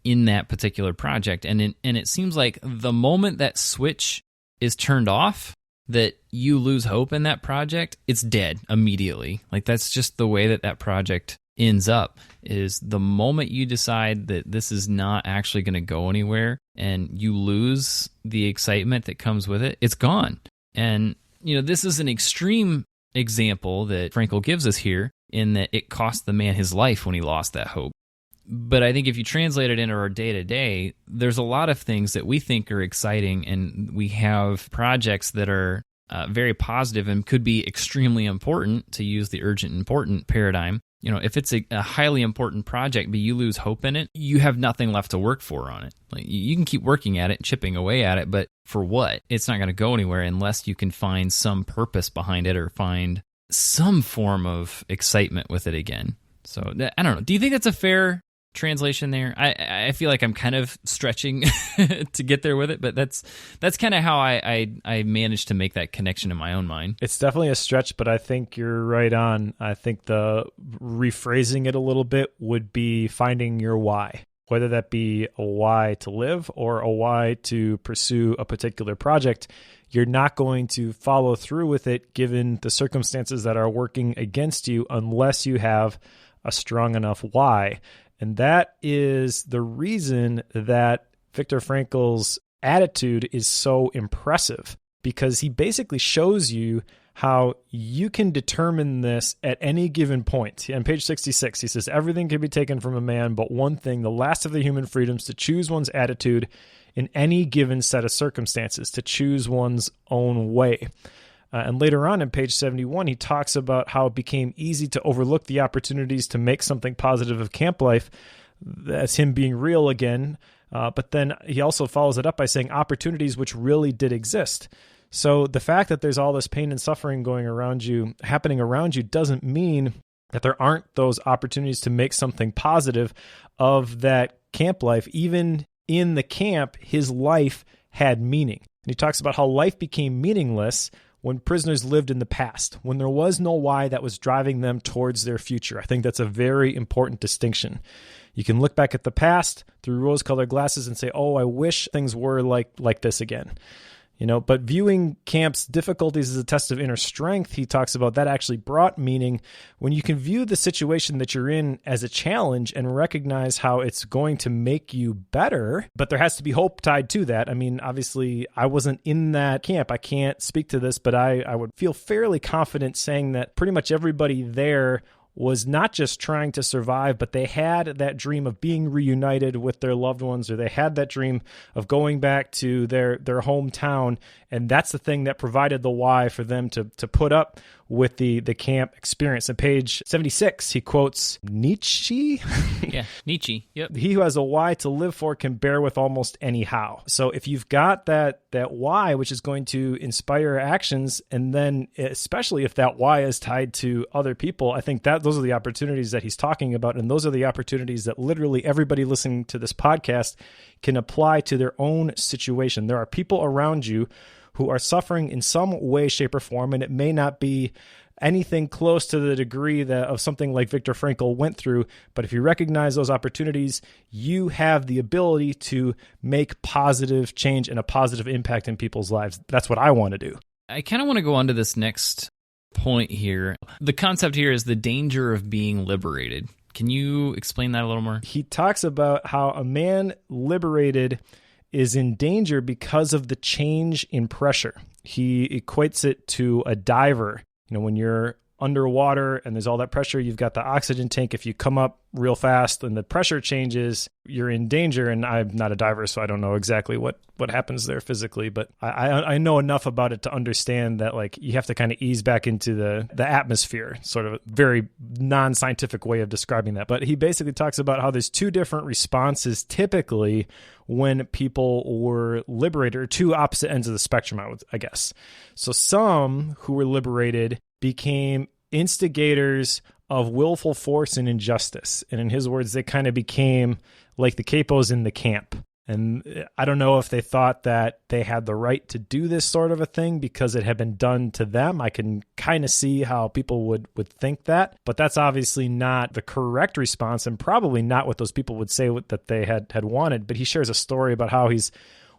Speaker 1: in that particular project. And it seems like the moment that switch is turned off, that you lose hope in that project, it's dead immediately. Like, that's just the way that project ends up, is the moment you decide that this is not actually going to go anywhere and you lose the excitement that comes with it, it's gone. And, this is an extreme example that Frankl gives us here, in that it cost the man his life when he lost that hope. But I think if you translate it into our day-to-day, there's a lot of things that we think are exciting, and we have projects that are very positive and could be extremely important, to use the urgent important paradigm. If it's a highly important project, but you lose hope in it, you have nothing left to work for on it. Like, you can keep working at it, chipping away at it, but for what? It's not going to go anywhere unless you can find some purpose behind it, or find some form of excitement with it again. So I don't know. Do you think that's a fair translation there? I feel like I'm kind of stretching to get there with it, but that's kind of how I managed to make that connection in my own mind.
Speaker 2: It's definitely a stretch, but I think you're right on. I think the rephrasing it a little bit would be finding your why, whether that be a why to live or a why to pursue a particular project. You're not going to follow through with it given the circumstances that are working against you, unless you have a strong enough why. And that is the reason that Viktor Frankl's attitude is so impressive, because he basically shows you how you can determine this at any given point. On page 66, he says, "Everything can be taken from a man but one thing, the last of the human freedoms, to choose one's attitude in any given set of circumstances, to choose one's own way." And later on in page 71, he talks about how it became easy to overlook the opportunities to make something positive of camp life. That's him being real again. But then he also follows it up by saying opportunities which really did exist. So the fact that there's all this pain and suffering happening around you, doesn't mean that there aren't those opportunities to make something positive of that camp life, even in the camp, his life had meaning. And he talks about how life became meaningless when prisoners lived in the past, when there was no why that was driving them towards their future. I think that's a very important distinction. You can look back at the past through rose-colored glasses and say, oh, I wish things were like this again. But viewing camp's difficulties as a test of inner strength, he talks about that actually brought meaning when you can view the situation that you're in as a challenge and recognize how it's going to make you better. But there has to be hope tied to that. I mean, obviously, I wasn't in that camp. I can't speak to this, but I would feel fairly confident saying that pretty much everybody there was not just trying to survive, but they had that dream of being reunited with their loved ones, or they had that dream of going back to their hometown. And that's the thing that provided the why for them to put up with the camp experience. On page 76, he quotes Nietzsche.
Speaker 1: Yeah, Nietzsche. Yep.
Speaker 2: He who has a why to live for can bear with almost any how. So if you've got that why, which is going to inspire actions, and then especially if that why is tied to other people, I think that those are the opportunities that he's talking about. And those are the opportunities that literally everybody listening to this podcast can apply to their own situation. There are people around you who are suffering in some way, shape, or form, and it may not be anything close to the degree of something like Viktor Frankl went through. But if you recognize those opportunities, you have the ability to make positive change and a positive impact in people's lives. That's what I want to do.
Speaker 1: I kind of want to go on to this next point here. The concept here is the danger of being liberated. Can you explain that a little more?
Speaker 2: He talks about how a man liberated is in danger because of the change in pressure. He equates it to a diver. When you're underwater and there's all that pressure, you've got the oxygen tank. If you come up real fast and the pressure changes, you're in danger. And I'm not a diver, so I don't know exactly what happens there physically, but I know enough about it to understand that you have to kind of ease back into the atmosphere, sort of a very non-scientific way of describing that. But he basically talks about how there's two different responses typically when people were liberated, or two opposite ends of the spectrum, I guess. So some who were liberated became instigators of willful force and injustice. And in his words, they kind of became like the capos in the camp. And I don't know if they thought that they had the right to do this sort of a thing because it had been done to them. I can kind of see how people would think that, but that's obviously not the correct response and probably not what those people would say that they had wanted. But he shares a story about how he's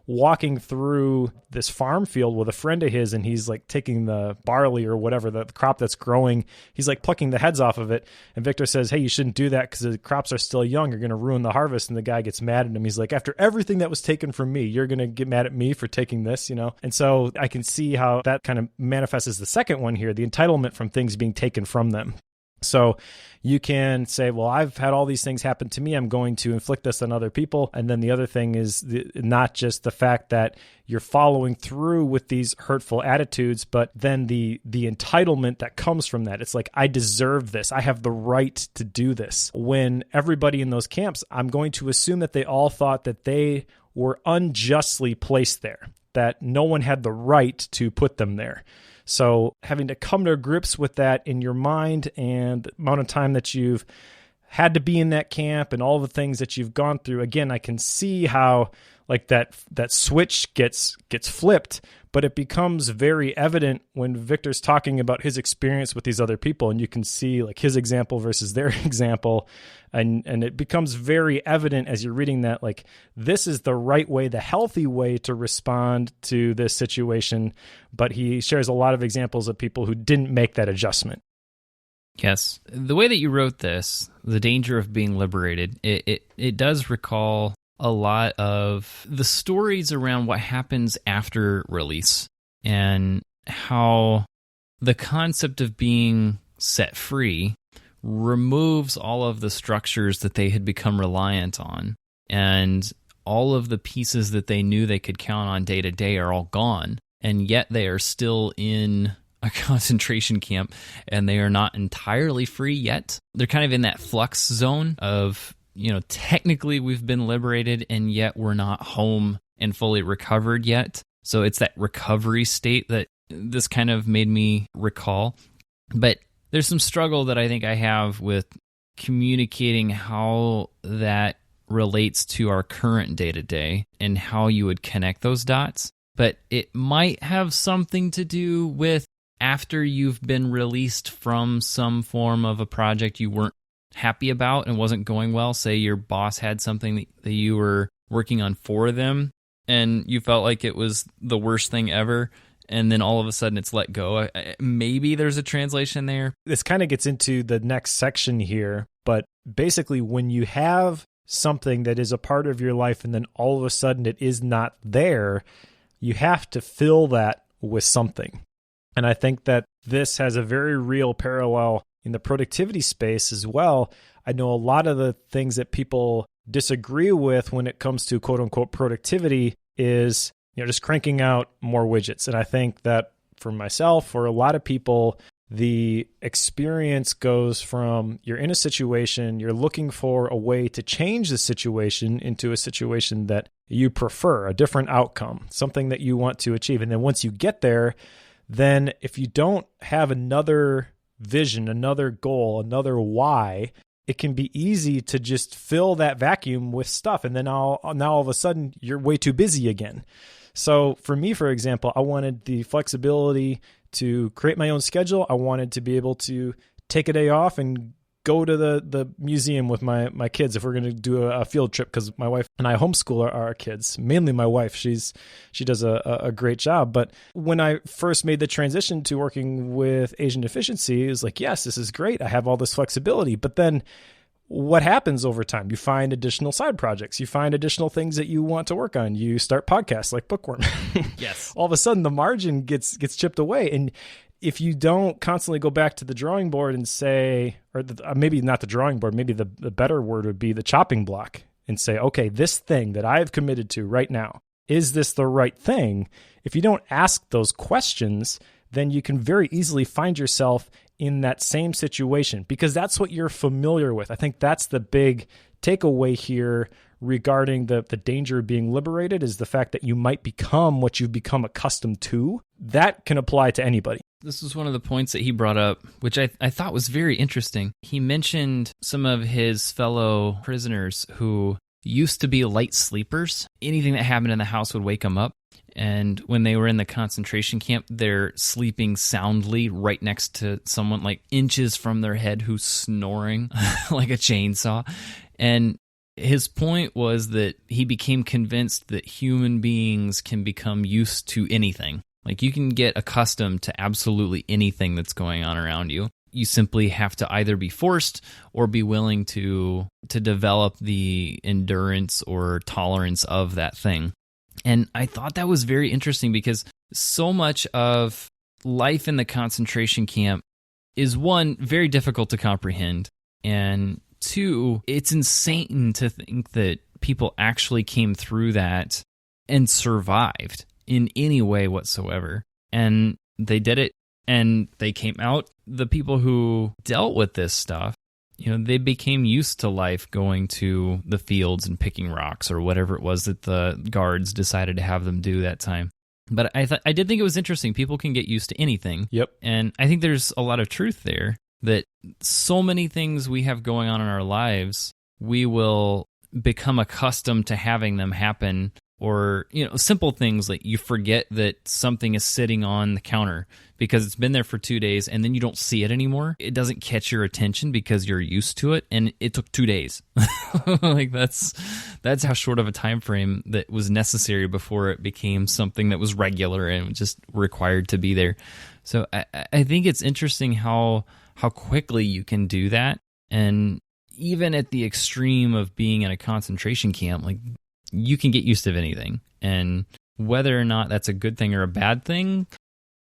Speaker 2: walking through this farm field with a friend of his, and he's taking the barley or whatever, the crop that's growing. He's plucking the heads off of it. And Victor says, hey, you shouldn't do that because the crops are still young. You're going to ruin the harvest. And the guy gets mad at him. He's like, after everything that was taken from me, you're going to get mad at me for taking this, And so I can see how that kind of manifests as the second one here, the entitlement from things being taken from them. So you can say, well, I've had all these things happen to me. I'm going to inflict this on other people. And then the other thing is not just the fact that you're following through with these hurtful attitudes, but then the entitlement that comes from that. It's I deserve this. I have the right to do this. When everybody in those camps, I'm going to assume that they all thought that they were unjustly placed there, that no one had the right to put them there. So having to come to grips with that in your mind and the amount of time that you've had to be in that camp and all the things that you've gone through, again, I can see how that switch gets flipped, but it becomes very evident when Victor's talking about his experience with these other people, and you can see his example versus their example, and it becomes very evident as you're reading that this is the right way, the healthy way to respond to this situation. But he shares a lot of examples of people who didn't make that adjustment.
Speaker 1: Yes. The way that you wrote this, the danger of being liberated, it does recall a lot of the stories around what happens after release and how the concept of being set free removes all of the structures that they had become reliant on, and all of the pieces that they knew they could count on day to day are all gone, and yet they are still in a concentration camp and they are not entirely free yet. They're kind of in that flux zone of, technically we've been liberated and yet we're not home and fully recovered yet. So it's that recovery state that this kind of made me recall. But there's some struggle that I think I have with communicating how that relates to our current day-to-day and how you would connect those dots. But it might have something to do with after you've been released from some form of a project you weren't happy about and wasn't going well. Say your boss had something that you were working on for them and you felt like it was the worst thing ever, and then all of a sudden it's let go. Maybe there's a translation there.
Speaker 2: This kind of gets into the next section here, but basically when you have something that is a part of your life and then all of a sudden it is not there, you have to fill that with something. And I think that this has a very real parallel in the productivity space as well. I know a lot of the things that people disagree with when it comes to quote unquote productivity is, just cranking out more widgets. And I think that for myself, for a lot of people, the experience goes from you're in a situation, you're looking for a way to change the situation into a situation that you prefer, a different outcome, something that you want to achieve. And then once you get there, then if you don't have another vision, another goal, another why, it can be easy to just fill that vacuum with stuff. And then now all of a sudden you're way too busy again. So for me, for example, I wanted the flexibility to create my own schedule. I wanted to be able to take a day off and go to the museum with my kids if we're going to do a field trip, because my wife and I homeschool our kids, mainly my wife. She does a great job. But when I first made the transition to working with Asian deficiency, it was like, yes, this is great. I have all this flexibility. But then what happens over time? You find additional side projects. You find additional things that you want to work on. You start podcasts like Bookworm.
Speaker 1: Yes.
Speaker 2: All of a sudden the margin gets chipped away. And if you don't constantly go back to the drawing board and say, or maybe not the drawing board, maybe the better word would be the chopping block, and say, okay, this thing that I have committed to right now, is this the right thing? If you don't ask those questions, then you can very easily find yourself in that same situation, because that's what you're familiar with. I think that's the big takeaway here regarding the danger of being liberated, is the fact that you might become what you've become accustomed to. That can apply to anybody.
Speaker 1: This was one of the points that he brought up, which I thought was very interesting. He mentioned some of his fellow prisoners who used to be light sleepers. Anything that happened in the house would wake them up. And when they were in the concentration camp, they're sleeping soundly right next to someone like inches from their head who's snoring like a chainsaw. And his point was that he became convinced that human beings can become used to anything. Like, you can get accustomed to absolutely anything that's going on around you. You simply have to either be forced or be willing to develop the endurance or tolerance of that thing. And I thought that was very interesting, because so much of life in the concentration camp is, one, very difficult to comprehend, and two, it's insane to think that people actually came through that and survived in any way whatsoever. And they did it, and they came out. The people who dealt with this stuff, they became used to life going to the fields and picking rocks or whatever it was that the guards decided to have them do that time. But I did think it was interesting. People can get used to anything.
Speaker 2: Yep.
Speaker 1: And I think there's a lot of truth there, that so many things we have going on in our lives, we will become accustomed to having them happen. Or, simple things like you forget that something is sitting on the counter because it's been there for 2 days, and then you don't see it anymore. It doesn't catch your attention because you're used to it, and it took 2 days. Like, that's how short of a time frame that was necessary before it became something that was regular and just required to be there. So I think it's interesting how quickly you can do that. And even at the extreme of being in a concentration camp, like, you can get used to anything. And whether or not that's a good thing or a bad thing,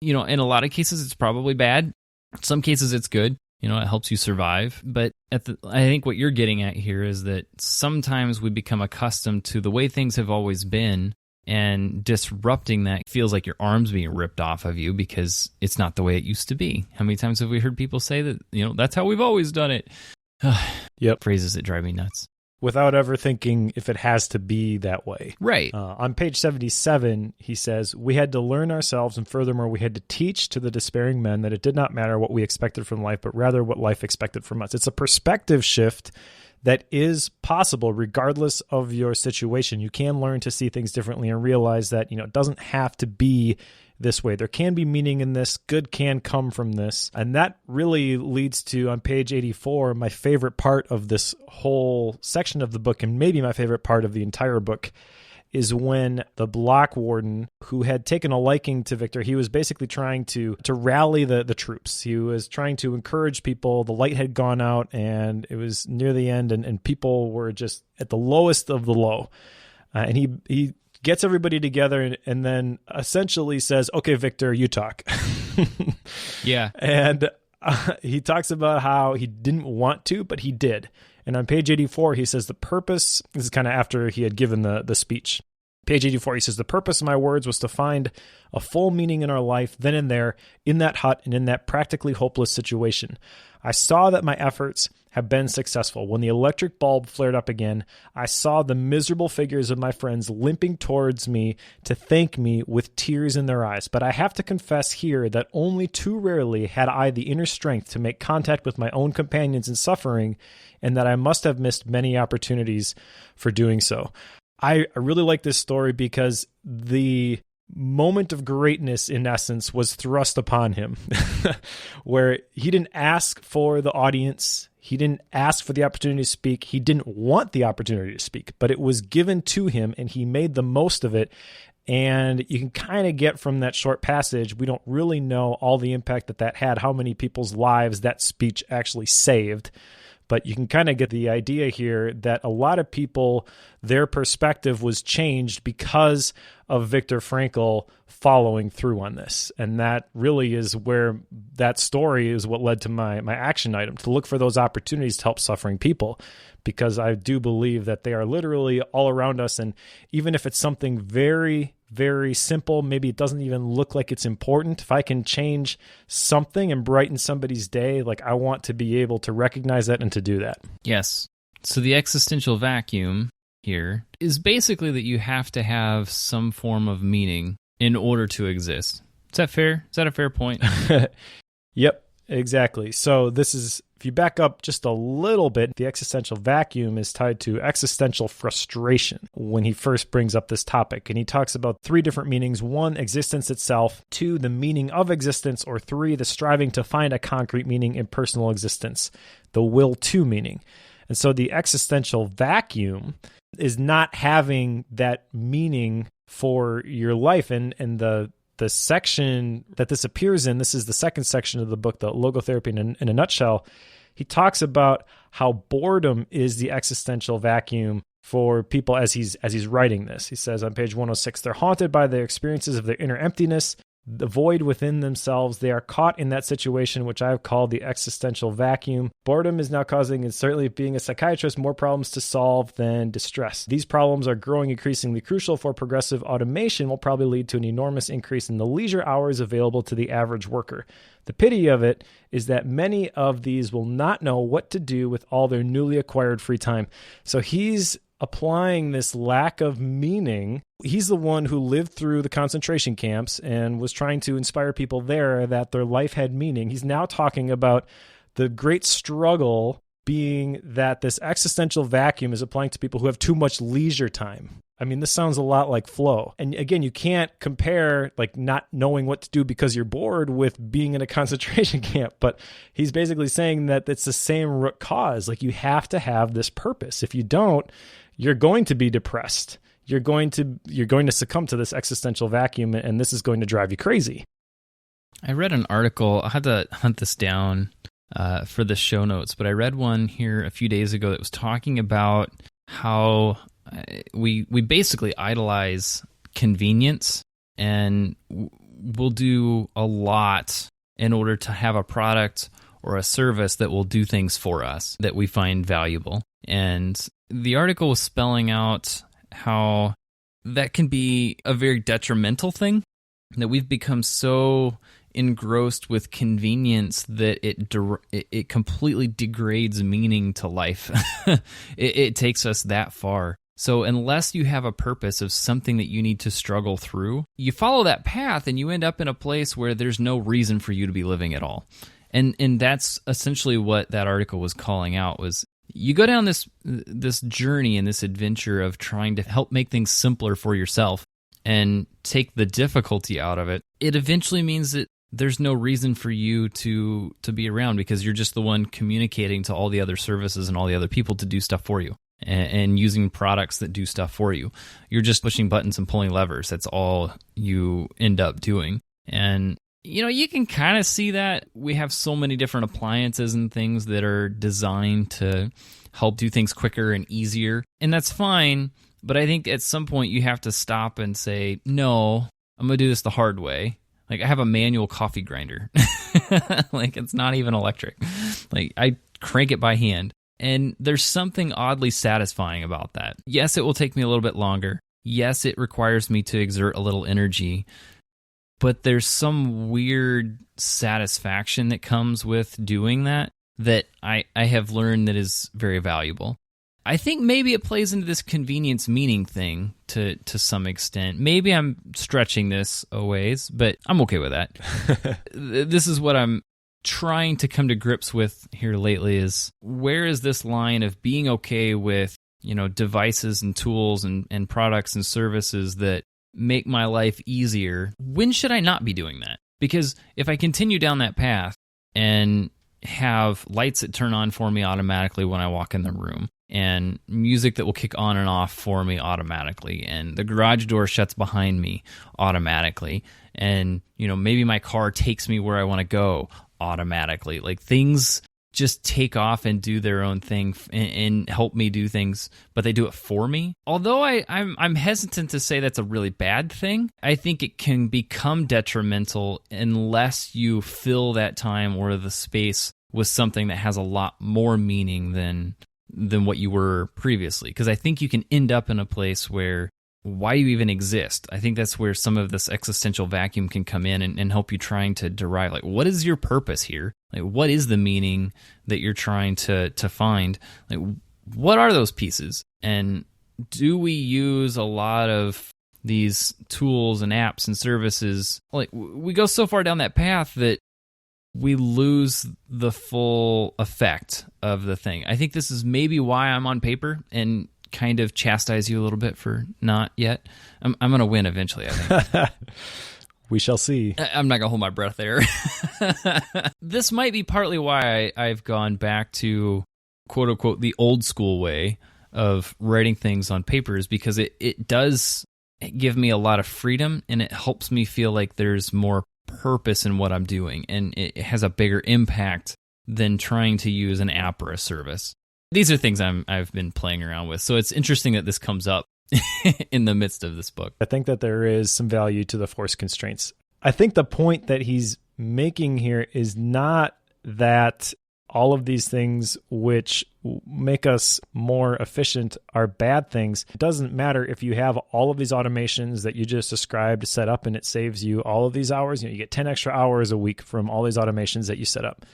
Speaker 1: in a lot of cases it's probably bad. In some cases it's good. It helps you survive. But I think what you're getting at here is that sometimes we become accustomed to the way things have always been, and disrupting that feels like your arm's being ripped off of you because it's not the way it used to be. How many times have we heard people say that, that's how we've always done it?
Speaker 2: Yep.
Speaker 1: Phrases that drive me nuts.
Speaker 2: Without ever thinking if it has to be that way.
Speaker 1: Right.
Speaker 2: On page 77, he says, "We had to learn ourselves, and furthermore, we had to teach to the despairing men that it did not matter what we expected from life, but rather what life expected from us." It's a perspective shift that is possible regardless of your situation. You can learn to see things differently and realize that, it doesn't have to be this way. There can be meaning in this. Good can come from this. And that really leads to, on page 84, my favorite part of this whole section of the book, and maybe my favorite part of the entire book, is when the block warden, who had taken a liking to Victor, he was basically trying to rally the troops. He was trying to encourage people. The light had gone out, and it was near the end, and people were just at the lowest of the low. And he gets everybody together and then essentially says, "Okay, Victor, you talk."
Speaker 1: Yeah.
Speaker 2: And he talks about how he didn't want to, but he did. And on page 84, he says the purpose, this is kind of after he had given the speech. Page 84, he says, "The purpose of my words was to find a full meaning in our life then and there, in that hut and in that practically hopeless situation. I saw that my efforts have been successful. When the electric bulb flared up again, I saw the miserable figures of my friends limping towards me to thank me with tears in their eyes. But I have to confess here that only too rarely had I the inner strength to make contact with my own companions in suffering, and that I must have missed many opportunities for doing so." I really like this story because the moment of greatness, in essence, was thrust upon him, where he didn't ask for the audience. He didn't ask for the opportunity to speak. He didn't want the opportunity to speak, but it was given to him, and he made the most of it. And you can kind of get from that short passage, we don't really know all the impact that had, how many people's lives that speech actually saved. But you can kind of get the idea here that a lot of people, their perspective was changed because of Viktor Frankl following through on this. And that really is where that story is what led to my action item, to look for those opportunities to help suffering people, because I do believe that they are literally all around us. And even if it's something very, very simple, maybe it doesn't even look like it's important, if I can change something and brighten somebody's day, like, I want to be able to recognize that and to do that.
Speaker 1: Yes. So the existential vacuum here is basically that you have to have some form of meaning in order to exist. Is that fair? Is that a fair point?
Speaker 2: Yep, exactly. So this is, if you back up just a little bit, the existential vacuum is tied to existential frustration when he first brings up this topic. And he talks about 3 different meanings. 1, existence itself. 2, the meaning of existence. Or 3, the striving to find a concrete meaning in personal existence, the will to meaning. And so the existential vacuum is not having that meaning for your life. And the section that this appears in, this is the second section of the book, the Logotherapy in a nutshell. He talks about how boredom is the existential vacuum for people as he's writing this. He says on page 106, "They're haunted by the experiences of their inner emptiness, the void within themselves. They are caught in that situation, which I've called the existential vacuum. Boredom is now causing, and certainly being a psychiatrist, more problems to solve than distress. These problems are growing increasingly crucial, for progressive automation will probably lead to an enormous increase in the leisure hours available to the average worker. The pity of it is that many of these will not know what to do with all their newly acquired free time." So he's applying this lack of meaning. He's the one who lived through the concentration camps and was trying to inspire people there that their life had meaning. He's now talking about the great struggle being that this existential vacuum is applying to people who have too much leisure time. I mean, this sounds a lot like flow. And again, you can't compare like not knowing what to do because you're bored with being in a concentration camp. But he's basically saying that it's the same root cause. Like, you have to have this purpose. If you don't, you're going to be depressed. You're going to succumb to this existential vacuum, and this is going to drive you crazy.
Speaker 1: I read an article. I had to hunt this down for the show notes, but I read one here a few days ago that was talking about how we basically idolize convenience, and we'll do a lot in order to have a product or a service that will do things for us that we find valuable. And the article was spelling out how that can be a very detrimental thing, that we've become so engrossed with convenience that it completely degrades meaning to life. It takes us that far. So unless you have a purpose of something that you need to struggle through, you follow that path and you end up in a place where there's no reason for you to be living at all. And that's essentially what that article was calling out, was you go down this journey and this adventure of trying to help make things simpler for yourself and take the difficulty out of it, it eventually means that there's no reason for you to be around because you're just the one communicating to all the other services and all the other people to do stuff for you and using products that do stuff for you. You're just pushing buttons and pulling levers. That's all you end up doing. And, you can kind of see that we have so many different appliances and things that are designed to help do things quicker and easier. And that's fine. But I think at some point you have to stop and say, no, I'm going to do this the hard way. Like, I have a manual coffee grinder. Like, it's not even electric. Like, I crank it by hand. And there's something oddly satisfying about that. Yes, it will take me a little bit longer. Yes, it requires me to exert a little energy. But there's some weird satisfaction that comes with doing that I have learned that is very valuable. I think maybe it plays into this convenience meaning thing to some extent. Maybe I'm stretching this a ways, but I'm okay with that. This is what I'm trying to come to grips with here lately is where is this line of being okay with, devices and tools and products and services that make my life easier? When should I not be doing that? Because if I continue down that path and have lights that turn on for me automatically when I walk in the room, and music that will kick on and off for me automatically, and the garage door shuts behind me automatically, and maybe my car takes me where I want to go automatically. Like, things just take off and do their own thing and help me do things, but they do it for me. Although I'm hesitant to say that's a really bad thing, I think it can become detrimental unless you fill that time or the space with something that has a lot more meaning than what you were previously. Because I think you can end up in a place where, why you even exist? I think that's where some of this existential vacuum can come in and help you trying to derive, like, what is your purpose here? Like, what is the meaning that you're trying to find? Like, what are those pieces? And do we use a lot of these tools and apps and services? Like, we go so far down that path that we lose the full effect of the thing. I think this is maybe why I'm on paper and kind of chastise you a little bit for not yet. I'm going to win eventually, I think.
Speaker 2: We shall see.
Speaker 1: I'm not going to hold my breath there. This might be partly why I've gone back to, quote unquote, the old school way of writing things on paper, is because it does give me a lot of freedom, and it helps me feel like there's more purpose in what I'm doing, and it has a bigger impact than trying to use an app or a service. These are things I've been playing around with, so it's interesting that this comes up in the midst of this book.
Speaker 2: I think that there is some value to the force constraints. I think the point that he's making here is not that all of these things which make us more efficient are bad things. It doesn't matter if you have all of these automations that you just described set up and it saves you all of these hours. You get 10 extra hours a week from all these automations that you set up.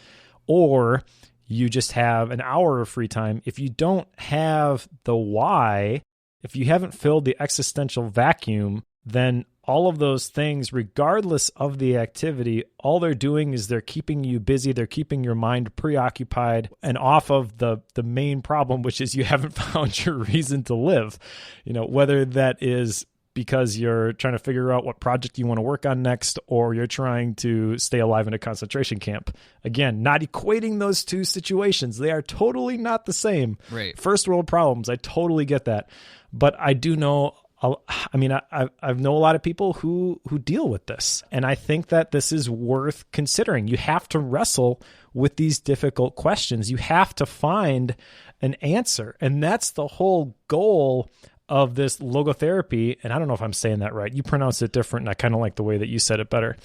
Speaker 2: Or you just have an hour of free time. If you don't have the why, if you haven't filled the existential vacuum, then all of those things, regardless of the activity, all they're doing is they're keeping you busy. They're keeping your mind preoccupied and off of the main problem, which is you haven't found your reason to live. Whether that is because you're trying to figure out what project you want to work on next, or you're trying to stay alive in a concentration camp. Again, not equating those two situations. They are totally not the same.
Speaker 1: Right.
Speaker 2: First world problems. I totally get that. But I do know, I know a lot of people who deal with this. And I think that this is worth considering. You have to wrestle with these difficult questions. You have to find an answer. And that's the whole goal of this logotherapy. And I don't know if I'm saying that right. You pronounce it different, and I kind of like the way that you said it better.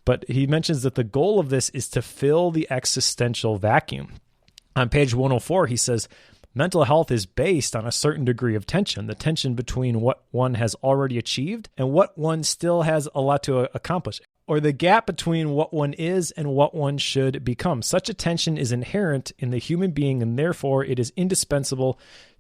Speaker 2: But he mentions that the goal of this is to fill the existential vacuum. On page 104, he says, mental health is based on a certain degree of tension, the tension between what one has already achieved and what one still has a lot to accomplish, or the gap between what one is and what one should become. Such a tension is inherent in the human being, and therefore it is indispensable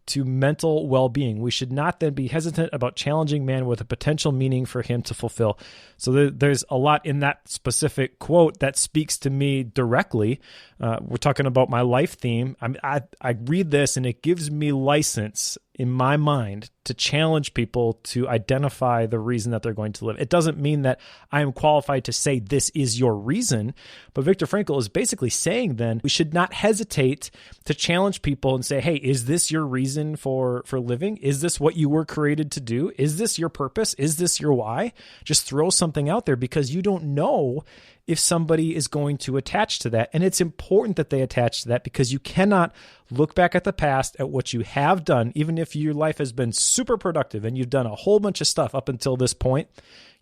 Speaker 2: to mental well-being. We should not then be hesitant about challenging man with a potential meaning for him to fulfill. So there's a lot in that specific quote that speaks to me directly. We're talking about my life theme. I read this and it gives me license in my mind to challenge people to identify the reason that they're going to live. It doesn't mean that I am qualified to say this is your reason, but Viktor Frankl is basically saying then we should not hesitate to challenge people and say, hey, is this your reason for living? Is this what you were created to do? Is this your purpose? Is this your why? Just throw something out there because you don't know if somebody is going to attach to that. And it's important that they attach to that because you cannot look back at the past at what you have done, even if your life has been super productive and you've done a whole bunch of stuff up until this point.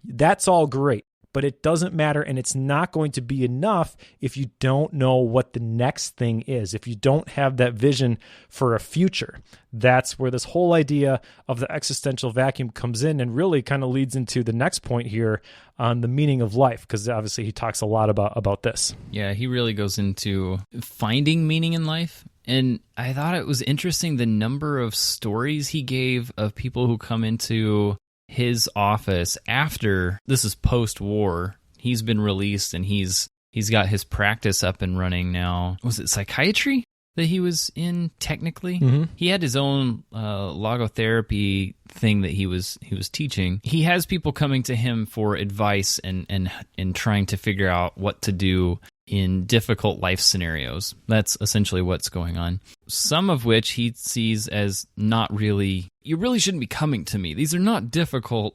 Speaker 2: That's all great, but it doesn't matter, and it's not going to be enough if you don't know what the next thing is, if you don't have that vision for a future. That's where this whole idea of the existential vacuum comes in and really kind of leads into the next point here on the meaning of life, because obviously he talks a lot about this.
Speaker 1: Yeah, he really goes into finding meaning in life. And I thought it was interesting the number of stories he gave of people who come into his office after, this is post-war, he's been released and he's got his practice up and running now. Was it psychiatry that he was in technically? Mm-hmm. He had his own logotherapy thing that he was teaching. He has people coming to him for advice and trying to figure out what to do in difficult life scenarios. That's essentially what's going on. Some of which he sees as not really, you really shouldn't be coming to me. These are not difficult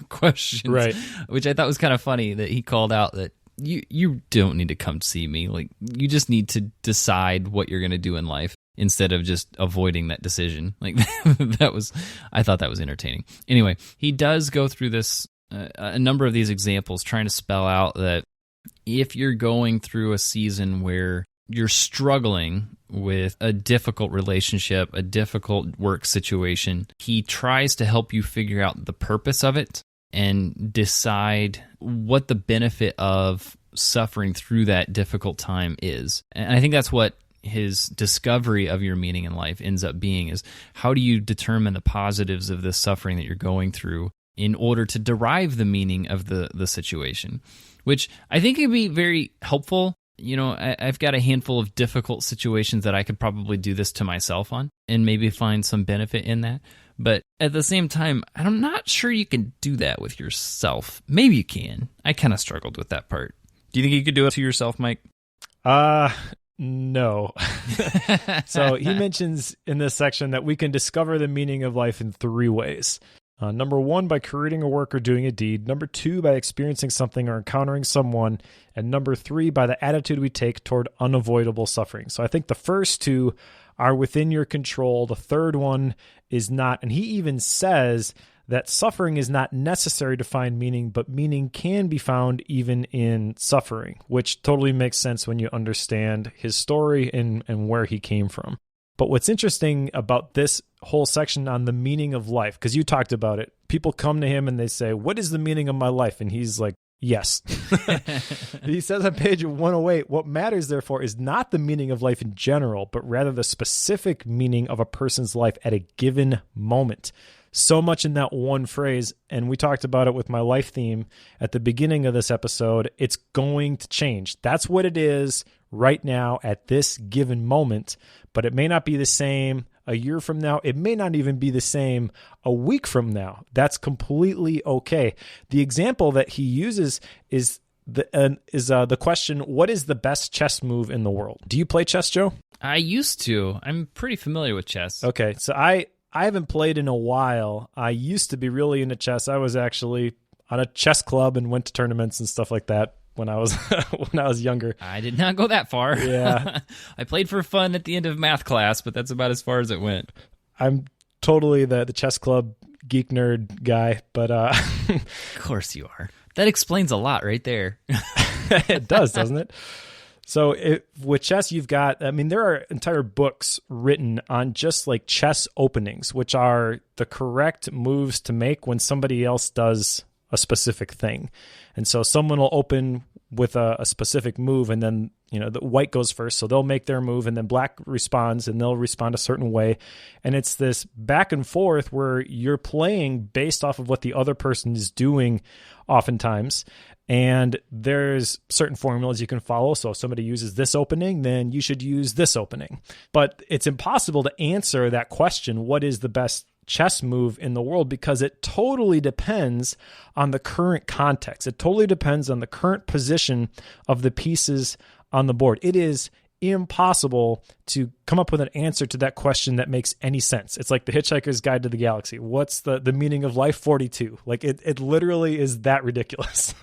Speaker 1: questions.
Speaker 2: Right.
Speaker 1: Which I thought was kind of funny that he called out that you don't need to come see me. Like, you just need to decide what you're going to do in life instead of just avoiding that decision. Like, I thought that was entertaining. Anyway, he does go through this, a number of these examples, trying to spell out that if you're going through a season where you're struggling with a difficult relationship, a difficult work situation, he tries to help you figure out the purpose of it and decide what the benefit of suffering through that difficult time is. And I think that's what his discovery of your meaning in life ends up being, is how do you determine the positives of this suffering that you're going through in order to derive the meaning of the situation, which I think could be very helpful. You know, I've got a handful of difficult situations that I could probably do this to myself on and maybe find some benefit in that. But at the same time, I'm not sure you can do that with yourself. Maybe you can. I kind of struggled with that part. Do you think you could do it to yourself, Mike?
Speaker 2: No. So he mentions in this section that we can discover the meaning of life in 3 ways. Number 1, by creating a work or doing a deed. Number 2, by experiencing something or encountering someone. And number 3, by the attitude we take toward unavoidable suffering. So I think the first 2 are within your control. The third one is not. And he even says that suffering is not necessary to find meaning, but meaning can be found even in suffering, which totally makes sense when you understand his story and where he came from. But what's interesting about this whole section on the meaning of life, because you talked about it, people come to him and they say, what is the meaning of my life? And he's like, yes. He says on page 108, what matters, therefore, is not the meaning of life in general, but rather the specific meaning of a person's life at a given moment. So much in that one phrase, and we talked about it with my life theme at the beginning of this episode. It's going to change. That's what it is right now at this given moment, but it may not be the same a year from now. It may not even be the same a week from now. That's completely okay. The example that he uses is the question, what is the best chess move in the world? Do you play chess, Joe?
Speaker 1: I used to. I'm pretty familiar with chess.
Speaker 2: Okay, so I haven't played in a while. I used to be really into chess. I was actually on a chess club and went to tournaments and stuff like that when I was younger.
Speaker 1: I did not go that far.
Speaker 2: Yeah.
Speaker 1: I played for fun at the end of math class, but that's about as far as it went.
Speaker 2: I'm totally the chess club geek nerd guy, but
Speaker 1: of course you are. That explains a lot right there.
Speaker 2: It does, doesn't it? So with chess, you've got, there are entire books written on just like chess openings, which are the correct moves to make when somebody else does a specific thing. And so someone will open with a specific move, and then, the white goes first, so they'll make their move, and then black responds, and they'll respond a certain way. And it's this back and forth where you're playing based off of what the other person is doing oftentimes. And there's certain formulas you can follow. So if somebody uses this opening, then you should use this opening. But it's impossible to answer that question, what is the best chess move in the world, because it totally depends on the current context. It totally depends on the current position of the pieces on the board. It is impossible to come up with an answer to that question that makes any sense. It's like the Hitchhiker's Guide to the Galaxy. What's the meaning of life? 42. Like it literally is that ridiculous.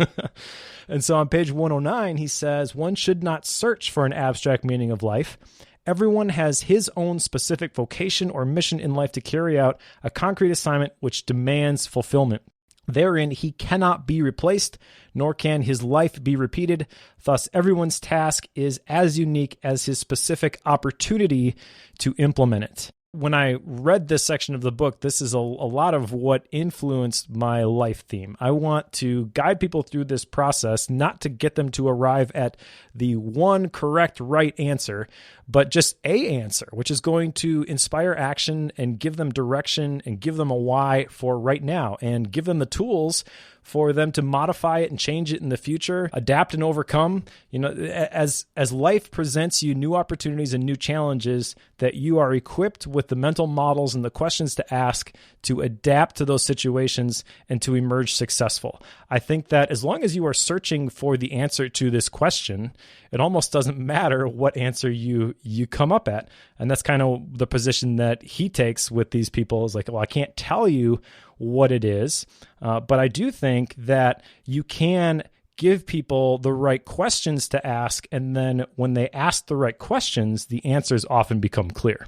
Speaker 2: And so on page 109, he says, one should not search for an abstract meaning of life. Everyone has his own specific vocation or mission in life to carry out a concrete assignment which demands fulfillment. Therein, he cannot be replaced, nor can his life be repeated. Thus, everyone's task is as unique as his specific opportunity to implement it. When I read this section of the book, this is a lot of what influenced my life theme. I want to guide people through this process, not to get them to arrive at the one correct right answer, but just a answer, which is going to inspire action and give them direction and give them a why for right now and give them the tools for them to modify it and change it in the future, adapt and overcome. As life presents you new opportunities and new challenges, that you are equipped with the mental models and the questions to ask to adapt to those situations and to emerge successful. I think that as long as you are searching for the answer to this question, it almost doesn't matter what answer you come up at. And that's kind of the position that he takes with these people, is like, well, I can't tell you what it is, but I do think that you can give people the right questions to ask, and then when they ask the right questions, the answers often become clear.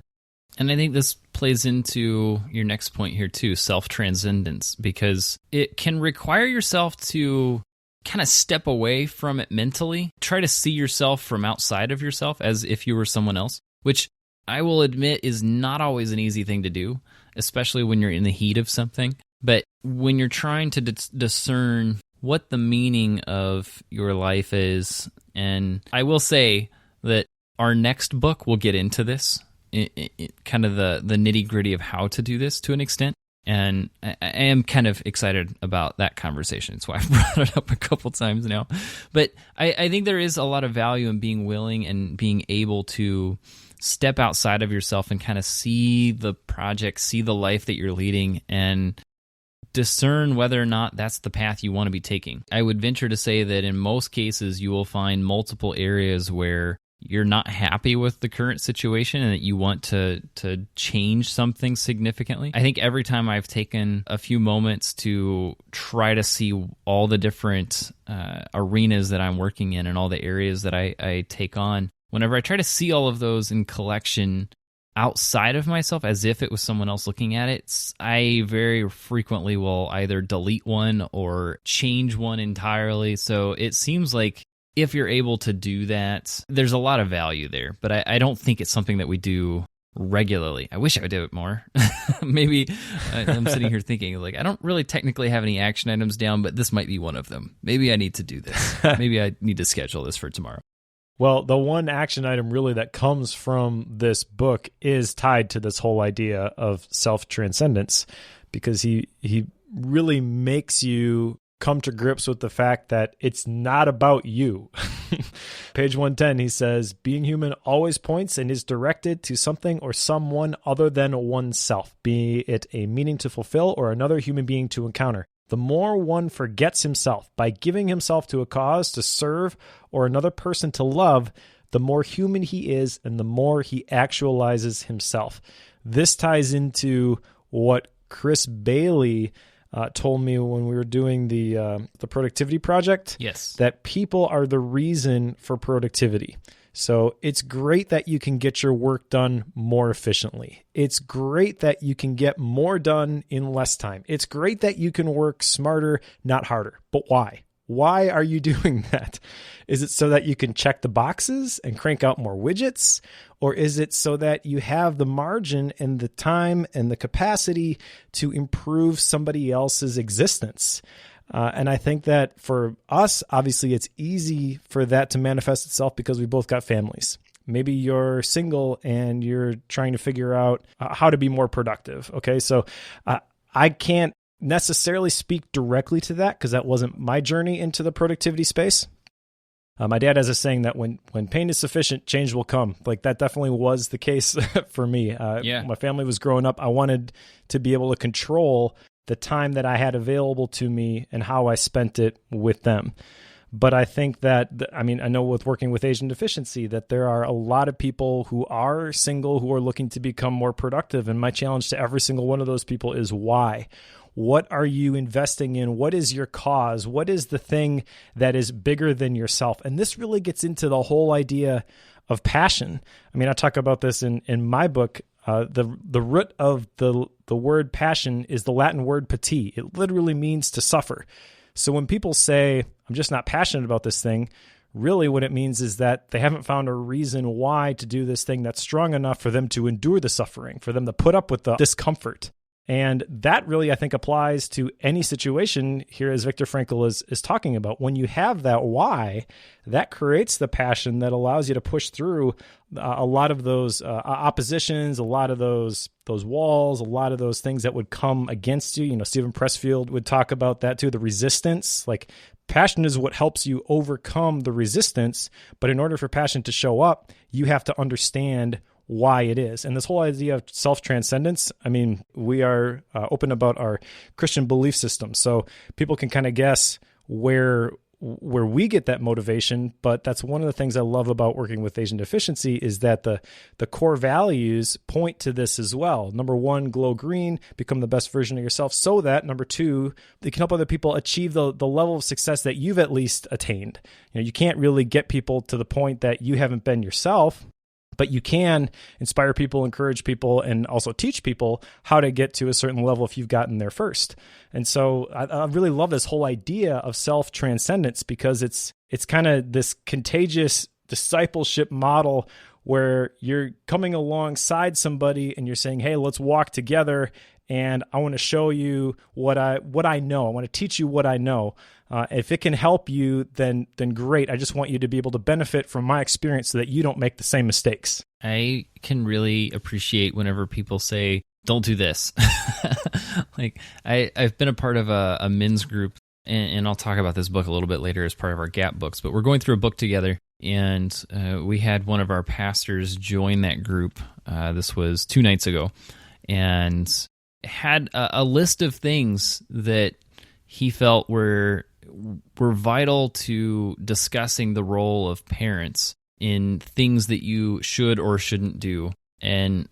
Speaker 1: And I think this plays into your next point here too, self-transcendence, because it can require yourself to kind of step away from it mentally, try to see yourself from outside of yourself as if you were someone else, which I will admit is not always an easy thing to do, especially when you're in the heat of something. But when you're trying to discern what the meaning of your life is, and I will say that our next book will get into this, kind of the nitty-gritty of how to do this to an extent. And I am kind of excited about that conversation. That's why I've brought it up a couple times now. But I think there is a lot of value in being willing and being able to step outside of yourself and kind of see the project, see the life that you're leading, and discern whether or not that's the path you want to be taking. I would venture to say that in most cases, you will find multiple areas where you're not happy with the current situation and that you want to change something significantly. I think every time I've taken a few moments to try to see all the different arenas that I'm working in and all the areas that I take on, whenever I try to see all of those in collection outside of myself as if it was someone else looking at it, I very frequently will either delete one or change one entirely. So it seems like if you're able to do that, there's a lot of value there, but I don't think it's something that we do regularly. I wish I would do it more. Maybe I'm sitting here thinking, like, I don't really technically have any action items down, but this might be one of them. Maybe I need to do this. Maybe I need to schedule this for tomorrow.
Speaker 2: Well, the one action item really that comes from this book is tied to this whole idea of self-transcendence, because he really makes you come to grips with the fact that it's not about you. Page 110, he says, being human always points and is directed to something or someone other than oneself, be it a meaning to fulfill or another human being to encounter. The more one forgets himself by giving himself to a cause to serve or another person to love, the more human he is and the more he actualizes himself. This ties into what Chris Bailey told me when we were doing the productivity project.
Speaker 1: Yes. That
Speaker 2: people are the reason for productivity. So it's great that you can get your work done more efficiently. It's great that you can get more done in less time. It's great that you can work smarter, not harder. But why? Why are you doing that? Is it so that you can check the boxes and crank out more widgets? Or is it so that you have the margin and the time and the capacity to improve somebody else's existence? And I think that for us, obviously, it's easy for that to manifest itself because we both got families. Maybe you're single and you're trying to figure out how to be more productive. Okay, so I can't necessarily speak directly to that because that wasn't my journey into the productivity space. My dad has a saying that when pain is sufficient, change will come. Like that definitely was the case for me. My family was growing up. I wanted to be able to control the time that I had available to me and how I spent it with them. But I think that, I know with working with Asian deficiency that there are a lot of people who are single who are looking to become more productive. And my challenge to every single one of those people is why? What are you investing in? What is your cause? What is the thing that is bigger than yourself? And this really gets into the whole idea of passion. I talk about this in my book. The root of the word passion is the Latin word pati. It literally means to suffer. So when people say, I'm just not passionate about this thing, really what it means is that they haven't found a reason why to do this thing that's strong enough for them to endure the suffering, for them to put up with the discomfort. And that really, I think, applies to any situation here, as Viktor Frankl is talking about. When you have that why, that creates the passion that allows you to push through a lot of those oppositions, a lot of those walls, a lot of those things that would come against you. Stephen Pressfield would talk about that too, the resistance. Like passion is what helps you overcome the resistance. But in order for passion to show up, you have to understand why it is. And this whole idea of self-transcendence, we are open about our Christian belief system. So people can kind of guess where we get that motivation, but that's one of the things I love about working with Asian deficiency is that the core values point to this as well. Number one, glow green, become the best version of yourself, so that number two, they can help other people achieve the level of success that you've at least attained. You can't really get people to the point that you haven't been yourself, but you can inspire people, encourage people, and also teach people how to get to a certain level if you've gotten there first. And so I really love this whole idea of self-transcendence because it's kind of this contagious discipleship model where you're coming alongside somebody and you're saying, hey, let's walk together, and I want to show you what I know. I want to teach you what I know. If it can help you, then great. I just want you to be able to benefit from my experience so that you don't make the same mistakes.
Speaker 1: I can really appreciate whenever people say, don't do this. Like I've been a part of a men's group, and I'll talk about this book a little bit later as part of our Gap books, but we're going through a book together, and we had one of our pastors join that group. This was 2 nights ago, and had a list of things that he felt were vital to discussing the role of parents in things that you should or shouldn't do. And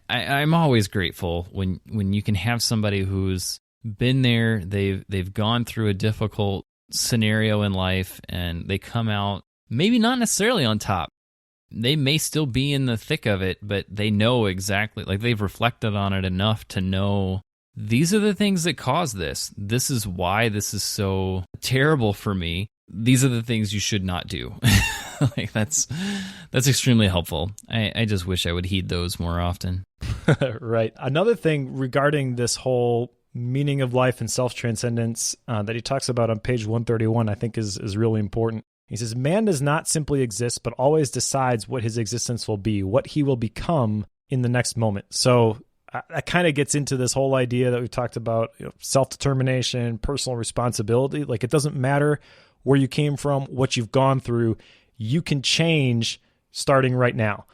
Speaker 1: I'm always grateful when you can have somebody who's been there, they've gone through a difficult scenario in life, and they come out maybe not necessarily on top. They may still be in the thick of it, but they know exactly, like they've reflected on it enough to know these are the things that cause this. This is why this is so terrible for me. These are the things you should not do. Like that's extremely helpful. I just wish I would heed those more often.
Speaker 2: Right. Another thing regarding this whole meaning of life and self-transcendence that he talks about on page 131, I think is really important. He says, man does not simply exist, but always decides what his existence will be, what he will become in the next moment. So that kind of gets into this whole idea that we've talked about, self-determination, personal responsibility. Like it doesn't matter where you came from, what you've gone through, you can change starting right now.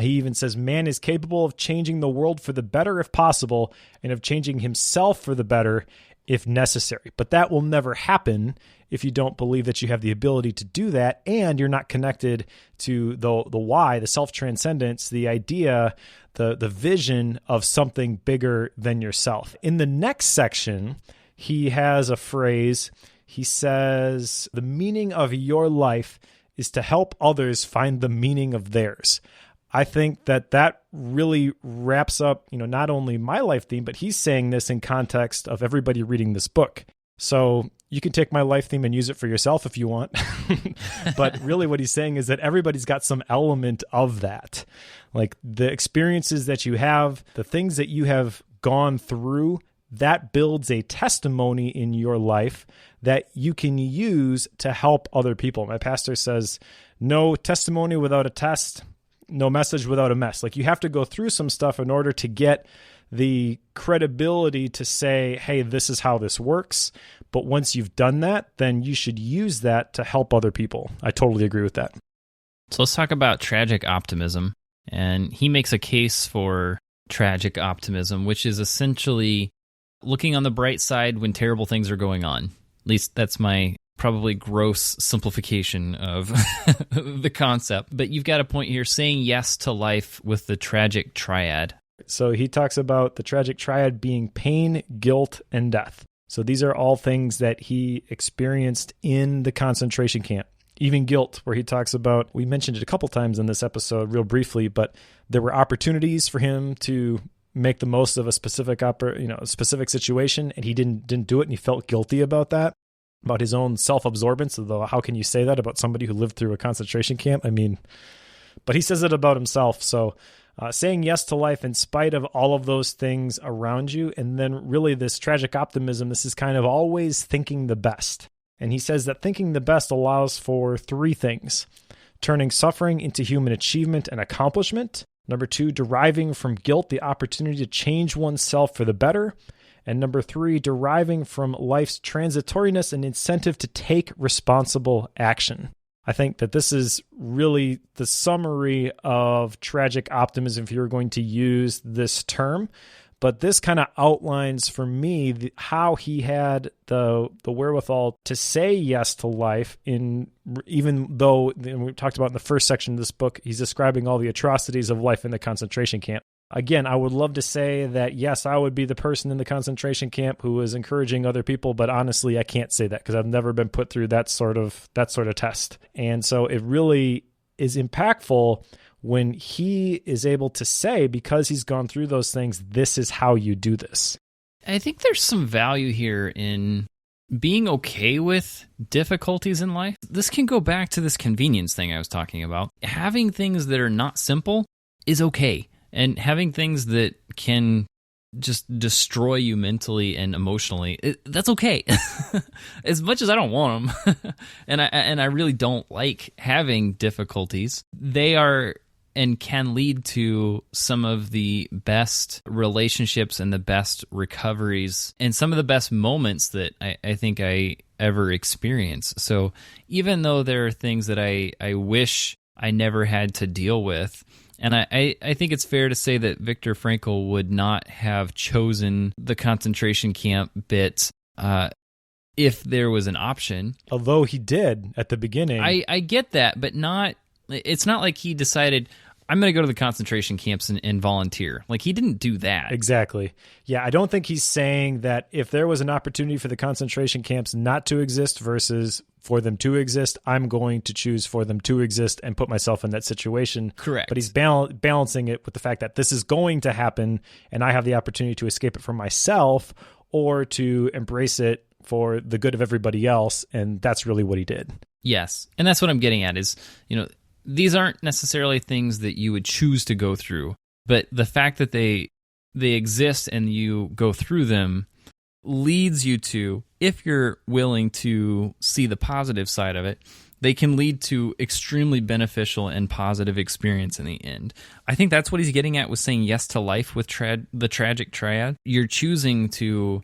Speaker 2: He even says, man is capable of changing the world for the better if possible, and of changing himself for the better if necessary. But that will never happen if you don't believe that you have the ability to do that, and you're not connected to the why, the self-transcendence, the idea, the vision of something bigger than yourself. In the next section, he has a phrase. He says, the meaning of your life is to help others find the meaning of theirs. I think that really wraps up, not only my life theme, but he's saying this in context of everybody reading this book. So you can take my life theme and use it for yourself if you want. But really what he's saying is that everybody's got some element of that. Like the experiences that you have, the things that you have gone through, that builds a testimony in your life that you can use to help other people. My pastor says, no testimony without a test, no message without a mess. Like, you have to go through some stuff in order to get the credibility to say, hey, this is how this works. But once you've done that, then you should use that to help other people. I totally agree with that.
Speaker 1: So let's talk about tragic optimism. And he makes a case for tragic optimism, which is essentially looking on the bright side when terrible things are going on. At least that's my probably gross simplification of the concept. But you've got a point here, saying yes to life with the tragic triad.
Speaker 2: So he talks about the tragic triad being pain, guilt, and death. So these are all things that he experienced in the concentration camp. Even guilt, where he talks about, we mentioned it a couple times in this episode real briefly, but there were opportunities for him to make the most of a specific specific situation, and he didn't do it, and he felt guilty about that, about his own self-absorbance. Although, how can you say that about somebody who lived through a concentration camp? I mean, but he says it about himself. So saying yes to life in spite of all of those things around you, and then really this tragic optimism, this is kind of always thinking the best. And he says that thinking the best allows for three things: turning suffering into human achievement and accomplishment. Number two, deriving from guilt the opportunity to change oneself for the better. And number three, deriving from life's transitoriness an incentive to take responsible action. I think that this is really the summary of tragic optimism, if you were going to use this term. But this kind of outlines for me how he had the wherewithal to say yes to life, even though, we talked about in the first section of this book, he's describing all the atrocities of life in the concentration camp. Again, I would love to say that, yes, I would be the person in the concentration camp who was encouraging other people, but honestly, I can't say that because I've never been put through that sort of test. And so it really is impactful when he is able to say, because he's gone through those things, this is how you do this.
Speaker 1: I think there's some value here in being okay with difficulties in life. This can go back to this convenience thing I was talking about. Having things that are not simple is okay. And having things that can just destroy you mentally and emotionally, that's okay. As much as I don't want them, and I really don't like having difficulties, they are and can lead to some of the best relationships and the best recoveries and some of the best moments that I think I ever experienced. So even though there are things that I wish I never had to deal with, and I think it's fair to say that Viktor Frankl would not have chosen the concentration camp bit if there was an option.
Speaker 2: Although he did at the beginning.
Speaker 1: I get that, but it's not like he decided, I'm going to go to the concentration camps and volunteer. Like, he didn't do that.
Speaker 2: Exactly. Yeah, I don't think he's saying that if there was an opportunity for the concentration camps not to exist versus for them to exist, I'm going to choose for them to exist and put myself in that situation.
Speaker 1: Correct.
Speaker 2: But he's balancing it with the fact that this is going to happen and I have the opportunity to escape it for myself or to embrace it for the good of everybody else. And that's really what he did.
Speaker 1: Yes. And that's what I'm getting at is, these aren't necessarily things that you would choose to go through, but the fact that they exist and you go through them leads you to, if you're willing to see the positive side of it, they can lead to extremely beneficial and positive experience in the end. I think that's what he's getting at with saying yes to life with the tragic triad. You're choosing to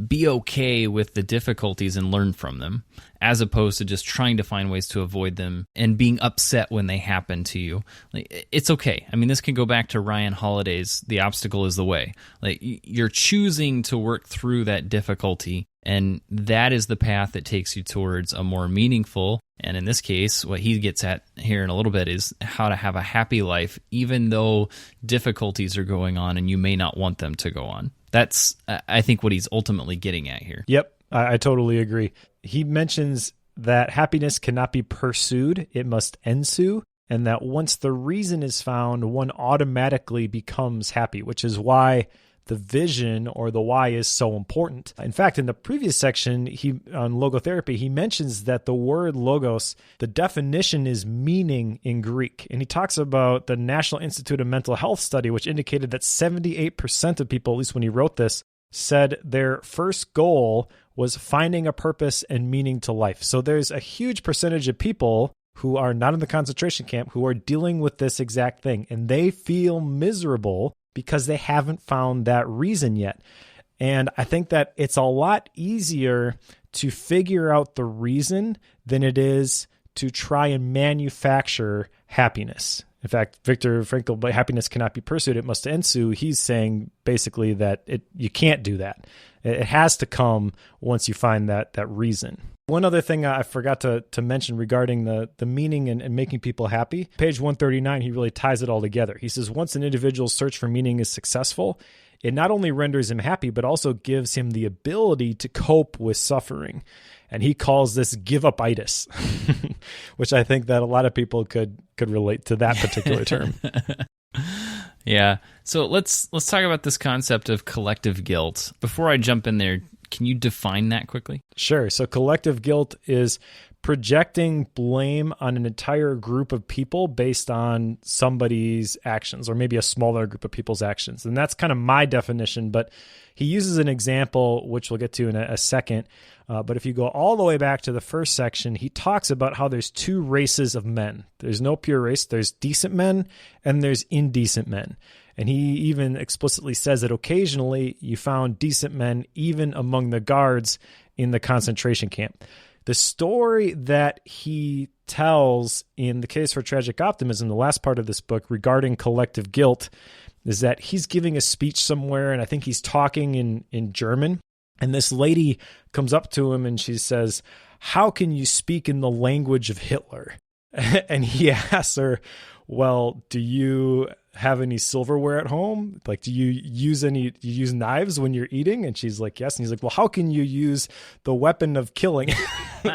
Speaker 1: be okay with the difficulties and learn from them, as opposed to just trying to find ways to avoid them and being upset when they happen to you. Like, it's okay. I mean, this can go back to Ryan Holiday's "The Obstacle is the Way." Like, you're choosing to work through that difficulty, and that is the path that takes you towards a more meaningful, and in this case, what he gets at here in a little bit is how to have a happy life, even though difficulties are going on and you may not want them to go on. That's, I think, what he's ultimately getting at here.
Speaker 2: Yep, I totally agree. He mentions that happiness cannot be pursued, it must ensue, and that once the reason is found, one automatically becomes happy, which is why the vision or the why is so important. In fact, in the previous section on logotherapy, he mentions that the word logos, the definition is meaning in Greek. And he talks about the National Institute of Mental Health study, which indicated that 78% of people, at least when he wrote this, said their first goal was finding a purpose and meaning to life. So there's a huge percentage of people who are not in the concentration camp who are dealing with this exact thing, and they feel miserable because they haven't found that reason yet. And I think that it's a lot easier to figure out the reason than it is to try and manufacture happiness. In fact, Viktor Frankl, "But happiness cannot be pursued, it must ensue." He's saying basically that you can't do that. It has to come once you find that reason. One other thing I forgot to mention regarding the meaning and making people happy, page 139, he really ties it all together. He says, once an individual's search for meaning is successful, it not only renders him happy, but also gives him the ability to cope with suffering. And he calls this give-up-itis, which I think that a lot of people could relate to that particular term.
Speaker 1: Yeah. So let's talk about this concept of collective guilt. Before I jump in there, can you define that quickly?
Speaker 2: Sure. So collective guilt is projecting blame on an entire group of people based on somebody's actions, or maybe a smaller group of people's actions. And that's kind of my definition, but he uses an example, which we'll get to in a second. But if you go all the way back to the first section, he talks about how there's two races of men. There's no pure race. There's decent men and there's indecent men. And he even explicitly says that occasionally you found decent men even among the guards in the concentration camp. The story that he tells in The Case for Tragic Optimism, the last part of this book regarding collective guilt, is that he's giving a speech somewhere, and I think he's talking in German. And this lady comes up to him and she says, "How can you speak in the language of Hitler?" And he asks her, "Well, do you have any silverware at home? Like, do you use knives when you're eating?" And she's like, "Yes." And he's like, "Well, how can you use the weapon of killing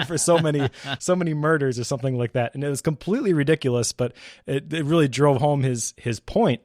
Speaker 2: for so many murders," or something like that? And it was completely ridiculous, but it really drove home his point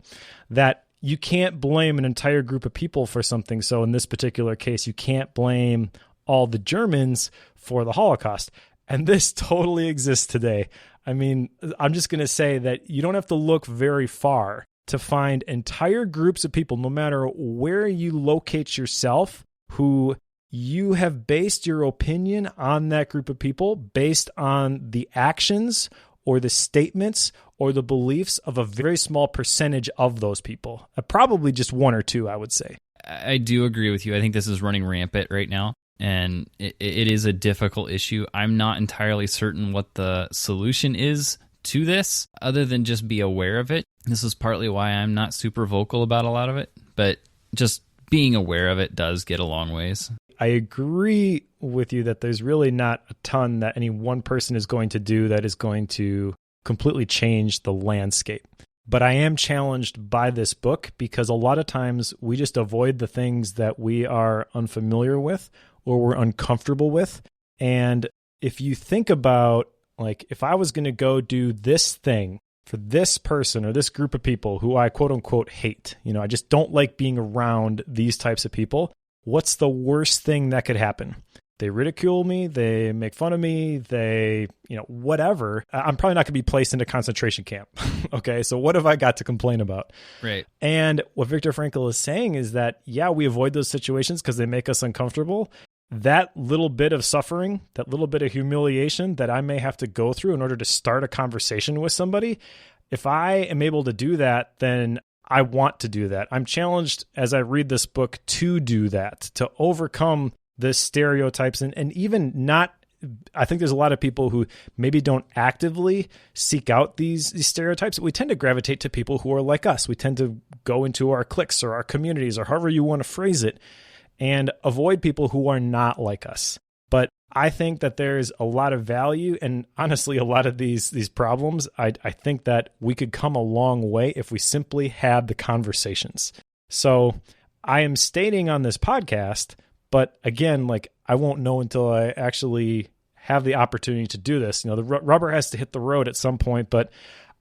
Speaker 2: that you can't blame an entire group of people for something. So in this particular case, you can't blame all the Germans for the Holocaust. And this totally exists today. I mean, I'm just going to say that you don't have to look very far to find entire groups of people, no matter where you locate yourself, who you have based your opinion on that group of people based on the actions or the statements or the beliefs of a very small percentage of those people. Probably just one or two, I would say.
Speaker 1: I do agree with you. I think this is running rampant right now, and it is a difficult issue. I'm not entirely certain what the solution is to this, other than just be aware of it. This is partly why I'm not super vocal about a lot of it, but just being aware of it does get a long ways.
Speaker 2: I agree with you that there's really not a ton that any one person is going to do that is going to completely change the landscape. But I am challenged by this book because a lot of times we just avoid the things that we are unfamiliar with or we're uncomfortable with. And if you think about, like, if I was going to go do this thing for this person or this group of people who I quote unquote hate, I just don't like being around these types of people. What's the worst thing that could happen? They ridicule me, they make fun of me, they, whatever. I'm probably not going to be placed into concentration camp. Okay, so what have I got to complain about?
Speaker 1: Right.
Speaker 2: And what Viktor Frankl is saying is that, yeah, we avoid those situations because they make us uncomfortable. That little bit of suffering, that little bit of humiliation that I may have to go through in order to start a conversation with somebody, if I am able to do that, then I want to do that. I'm challenged as I read this book to do that, to overcome the stereotypes and even not. I think there's a lot of people who maybe don't actively seek out these stereotypes. We tend to gravitate to people who are like us. We tend to go into our cliques or our communities or however you want to phrase it and avoid people who are not like us. But I think that there's a lot of value, and honestly, a lot of these problems, I think that we could come a long way if we simply had the conversations. So I am stating on this podcast, but again, like, I won't know until I actually have the opportunity to do this. The rubber has to hit the road at some point, but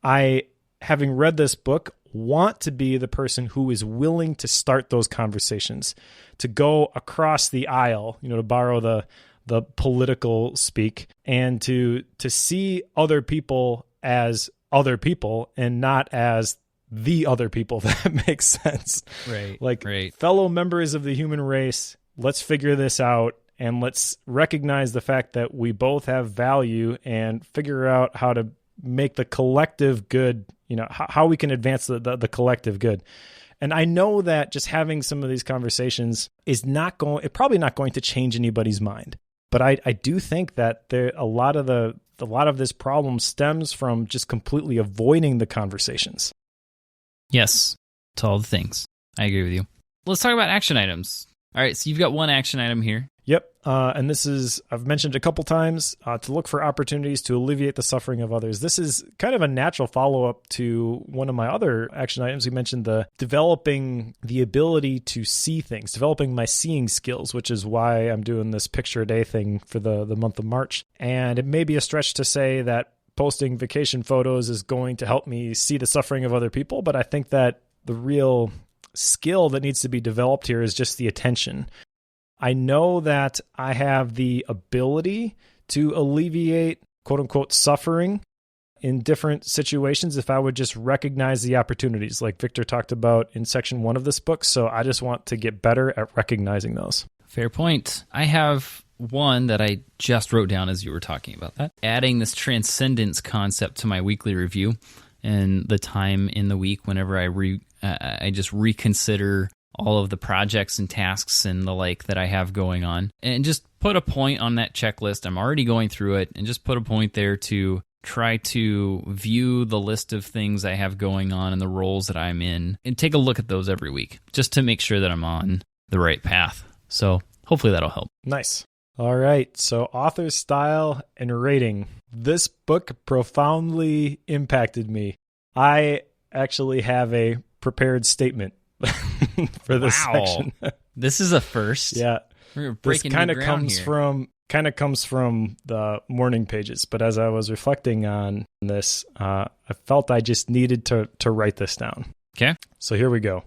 Speaker 2: I, having read this book, want to be the person who is willing to start those conversations, to go across the aisle, to borrow the political speak, and to see other people as other people and not as the other people. That makes sense.
Speaker 1: Right.
Speaker 2: Like,
Speaker 1: right.
Speaker 2: Fellow members of the human race, let's figure this out and let's recognize the fact that we both have value and figure out how to make the collective good, how we can advance the collective good. And I know that just having some of these conversations is probably not going to change anybody's mind. But I do think that a lot of this problem stems from just completely avoiding the conversations.
Speaker 1: Yes, to all the things. I agree with you. Let's talk about action items. All right, so you've got one action item here.
Speaker 2: Yep, and this is, I've mentioned a couple times, to look for opportunities to alleviate the suffering of others. This is kind of a natural follow-up to one of my other action items. We mentioned the developing the ability to see things, developing my seeing skills, which is why I'm doing this picture a day thing for the month of March. And it may be a stretch to say that posting vacation photos is going to help me see the suffering of other people, but I think that the real skill that needs to be developed here is just the attention. I know that I have the ability to alleviate quote unquote suffering in different situations if I would just recognize the opportunities like Victor talked about in section 1 of this book. So I just want to get better at recognizing those.
Speaker 1: Fair point. I have one that I just wrote down as you were talking about that. Adding this transcendence concept to my weekly review and the time in the week whenever I just reconsider all of the projects and tasks and the like that I have going on, and just put a point on that checklist. I'm already going through it, and just put a point there to try to view the list of things I have going on and the roles that I'm in, and take a look at those every week, just to make sure that I'm on the right path. So hopefully that'll help.
Speaker 2: Nice. All right, so author style and rating. This book profoundly impacted me. I actually have a prepared statement for this section.
Speaker 1: This is a first.
Speaker 2: Yeah.
Speaker 1: We're breaking new ground here.
Speaker 2: Kind of comes from the morning pages, but as I was reflecting on this, I felt I just needed to write this down.
Speaker 1: Okay.
Speaker 2: So here we go.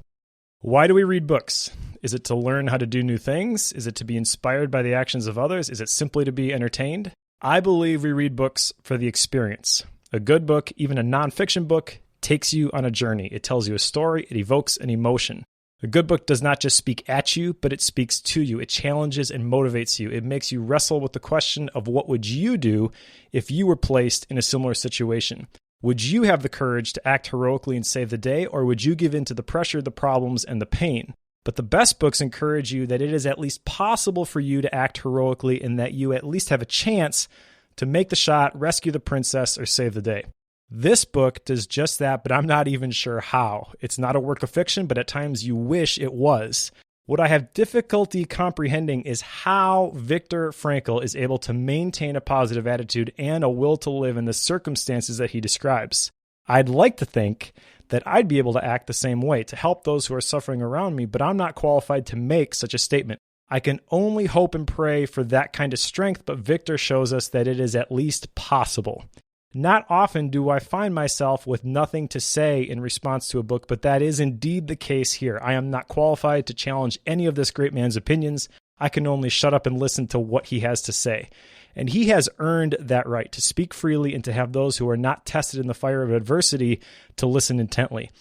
Speaker 2: Why do we read books? Is it to learn how to do new things? Is it to be inspired by the actions of others? Is it simply to be entertained? I believe we read books for the experience. A good book, even a nonfiction book, takes you on a journey. It tells you a story. It evokes an emotion. A good book does not just speak at you, but it speaks to you. It challenges and motivates you. It makes you wrestle with the question of what would you do if you were placed in a similar situation? Would you have the courage to act heroically and save the day, or would you give in to the pressure, the problems, and the pain? But the best books encourage you that it is at least possible for you to act heroically and that you at least have a chance to make the shot, rescue the princess, or save the day. This book does just that, but I'm not even sure how. It's not a work of fiction, but at times you wish it was. What I have difficulty comprehending is how Viktor Frankl is able to maintain a positive attitude and a will to live in the circumstances that he describes. I'd like to think that I'd be able to act the same way, to help those who are suffering around me, but I'm not qualified to make such a statement. I can only hope and pray for that kind of strength, but Victor shows us that it is at least possible. Not often do I find myself with nothing to say in response to a book, but that is indeed the case here. I am not qualified to challenge any of this great man's opinions. I can only shut up and listen to what he has to say. And he has earned that right to speak freely and to have those who are not tested in the fire of adversity to listen intently.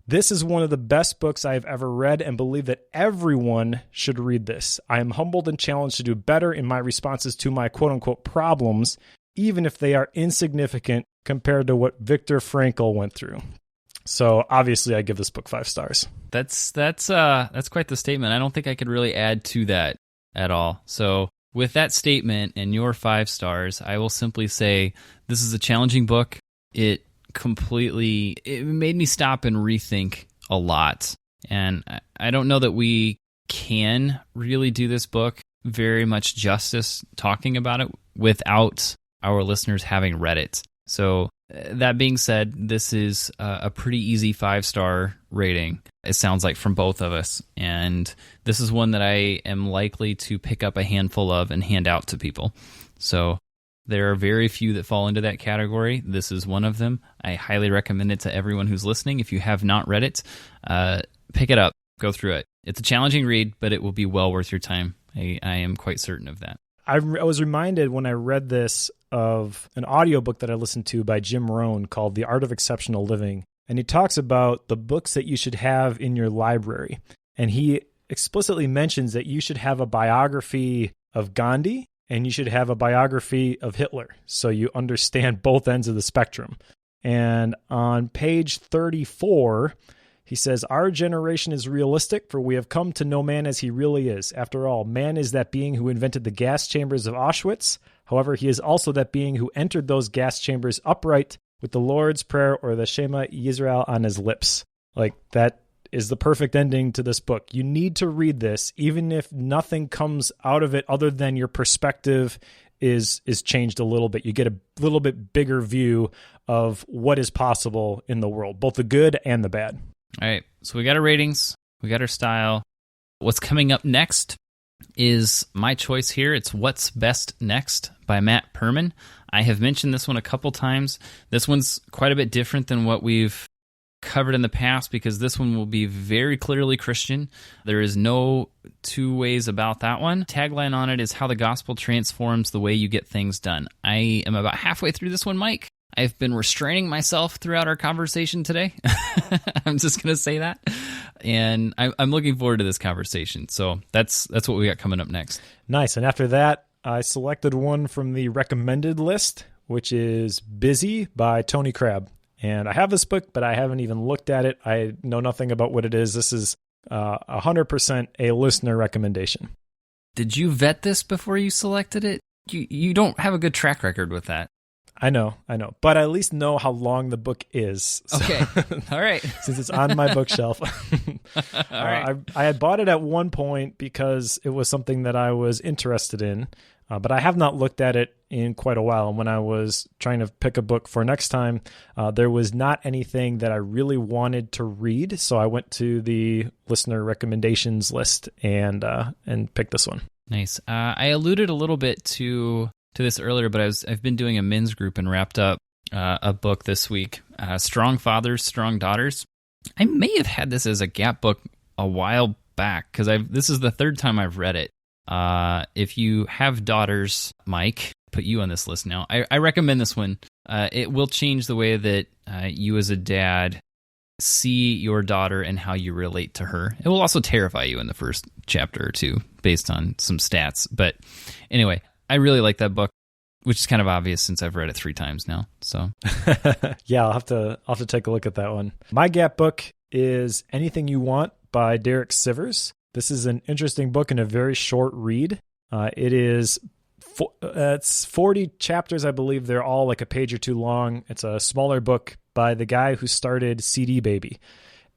Speaker 2: This is one of the best books I have ever read and believe that everyone should read this. I am humbled and challenged to do better in my responses to my quote-unquote problems, even if they are insignificant compared to what Viktor Frankl went through. So obviously I give this book 5 stars.
Speaker 1: That's quite the statement. I don't think I could really add to that at all. So with that statement and your 5 stars, I will simply say this is a challenging book. It made me stop and rethink a lot. And I don't know that we can really do this book very much justice talking about it without our listeners having read it. So that being said, this is a pretty easy 5-star rating, it sounds like, from both of us. And this is one that I am likely to pick up a handful of and hand out to people. So there are very few that fall into that category. This is one of them. I highly recommend it to everyone who's listening. If you have not read it, pick it up, go through it. It's a challenging read, but it will be well worth your time. I am quite certain of that.
Speaker 2: I was reminded when I read this of an audiobook that I listened to by Jim Rohn called The Art of Exceptional Living. And he talks about the books that you should have in your library. And he explicitly mentions that you should have a biography of Gandhi, and you should have a biography of Hitler, so you understand both ends of the spectrum. And on page 34, he says, our generation is realistic, for we have come to know man as he really is. After all, man is that being who invented the gas chambers of Auschwitz. However, he is also that being who entered those gas chambers upright with the Lord's Prayer or the Shema Yisrael on his lips. Like, that is the perfect ending to this book. You need to read this, even if nothing comes out of it other than your perspective is changed a little bit. You get a little bit bigger view of what is possible in the world, both the good and the bad.
Speaker 1: All right, so we got our ratings, we got our style. What's coming up next is my choice here. It's What's Best Next by Matt Perman. I have mentioned this one a couple times. This one's quite a bit different than what we've covered in the past because this one will be very clearly Christian. There is no two ways about that one. Tagline on it is how the gospel transforms the way you get things done. I am about halfway through this one, Mike. I've been restraining myself throughout our conversation today. I'm just going to say that. And I'm looking forward to this conversation. So that's what we got coming up next.
Speaker 2: Nice. And after that, I selected one from the recommended list, which is Busy by Tony Crabb. And I have this book, but I haven't even looked at it. I know nothing about what it is. This is 100% a listener recommendation.
Speaker 1: Did you vet this before you selected it? You don't have a good track record with that.
Speaker 2: I know. But I at least know how long the book is. So,
Speaker 1: okay. All right.
Speaker 2: Since it's on my bookshelf.
Speaker 1: All right.
Speaker 2: I had bought it at one point because it was something that I was interested in, but I have not looked at it in quite a while. And when I was trying to pick a book for next time, there was not anything that I really wanted to read. So I went to the listener recommendations list and picked this one.
Speaker 1: Nice. I alluded a little bit to this earlier, but I've been doing a men's group and wrapped up a book this week, Strong Fathers, Strong Daughters. I may have had this as a Gap book a while back because this is the third time I've read it. If you have daughters, Mike, put you on this list now. I recommend this one. It will change the way that you as a dad see your daughter and how you relate to her. It will also terrify you in the first chapter or two based on some stats. But anyway, I really like that book, which is kind of obvious since I've read it 3 times now. So
Speaker 2: yeah, I'll have to take a look at that one. My Gap book is Anything You Want by Derek Sivers. This is an interesting book and a very short read. It's 40 chapters, I believe. They're all like a page or two long. It's a smaller book by the guy who started CD Baby.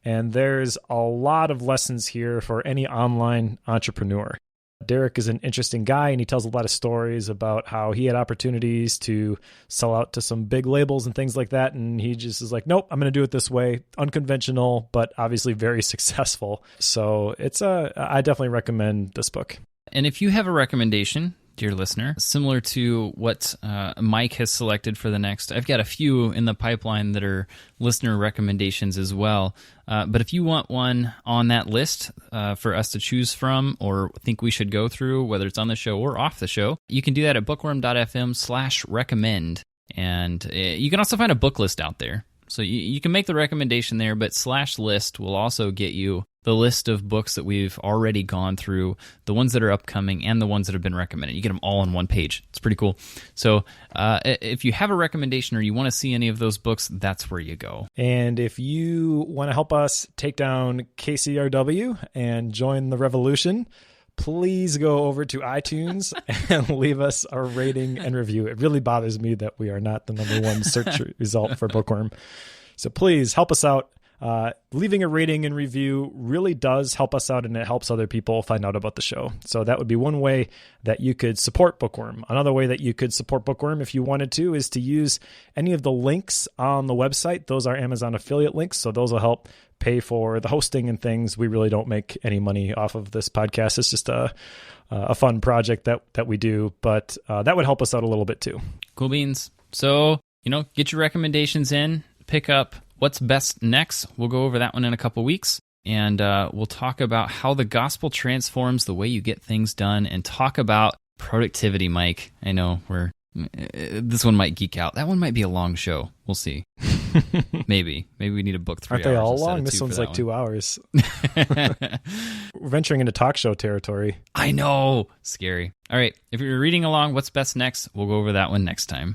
Speaker 2: And there's a lot of lessons here for any online entrepreneur. Derek is an interesting guy, and he tells a lot of stories about how he had opportunities to sell out to some big labels and things like that, and he just is like, nope, I'm going to do it this way. Unconventional, but obviously very successful. So I definitely recommend this book.
Speaker 1: And if you have a recommendation, dear listener, similar to what Mike has selected for the next, I've got a few in the pipeline that are listener recommendations as well. But if you want one on that list for us to choose from or think we should go through, whether it's on the show or off the show, you can do that at bookworm.fm/recommend. And you can also find a book list out there. So you can make the recommendation there, but /list will also get you the list of books that we've already gone through, the ones that are upcoming, and the ones that have been recommended. You get them all on one page. It's pretty cool. So if you have a recommendation or you want to see any of those books, that's where you go.
Speaker 2: And if you want to help us take down KCRW and join the revolution, please go over to iTunes and leave us a rating and review. It really bothers me that we are not the #1 search result for Bookworm. So please help us out. Leaving a rating and review really does help us out, and it helps other people find out about the show. So that would be one way that you could support Bookworm. Another way that you could support Bookworm if you wanted to is to use any of the links on the website. Those are Amazon affiliate links, so those will help pay for the hosting and things. We really don't make any money off of this podcast. It's just a fun project that we do, but that would help us out a little bit too.
Speaker 1: Cool beans. So, get your recommendations in, pick up What's Best Next. We'll go over that one in a couple weeks, and we'll talk about how the gospel transforms the way you get things done and talk about productivity, Mike. I know this one might geek out. That one might be a long show. We'll see. Maybe we need a book 3
Speaker 2: Aren't
Speaker 1: hours.
Speaker 2: they all
Speaker 1: instead
Speaker 2: long?
Speaker 1: of
Speaker 2: This
Speaker 1: 2
Speaker 2: one's
Speaker 1: for
Speaker 2: like
Speaker 1: that
Speaker 2: 2 hours. We're venturing into talk show territory.
Speaker 1: I know. Scary. All right. If you're reading along, what's best next? We'll go over that one next time.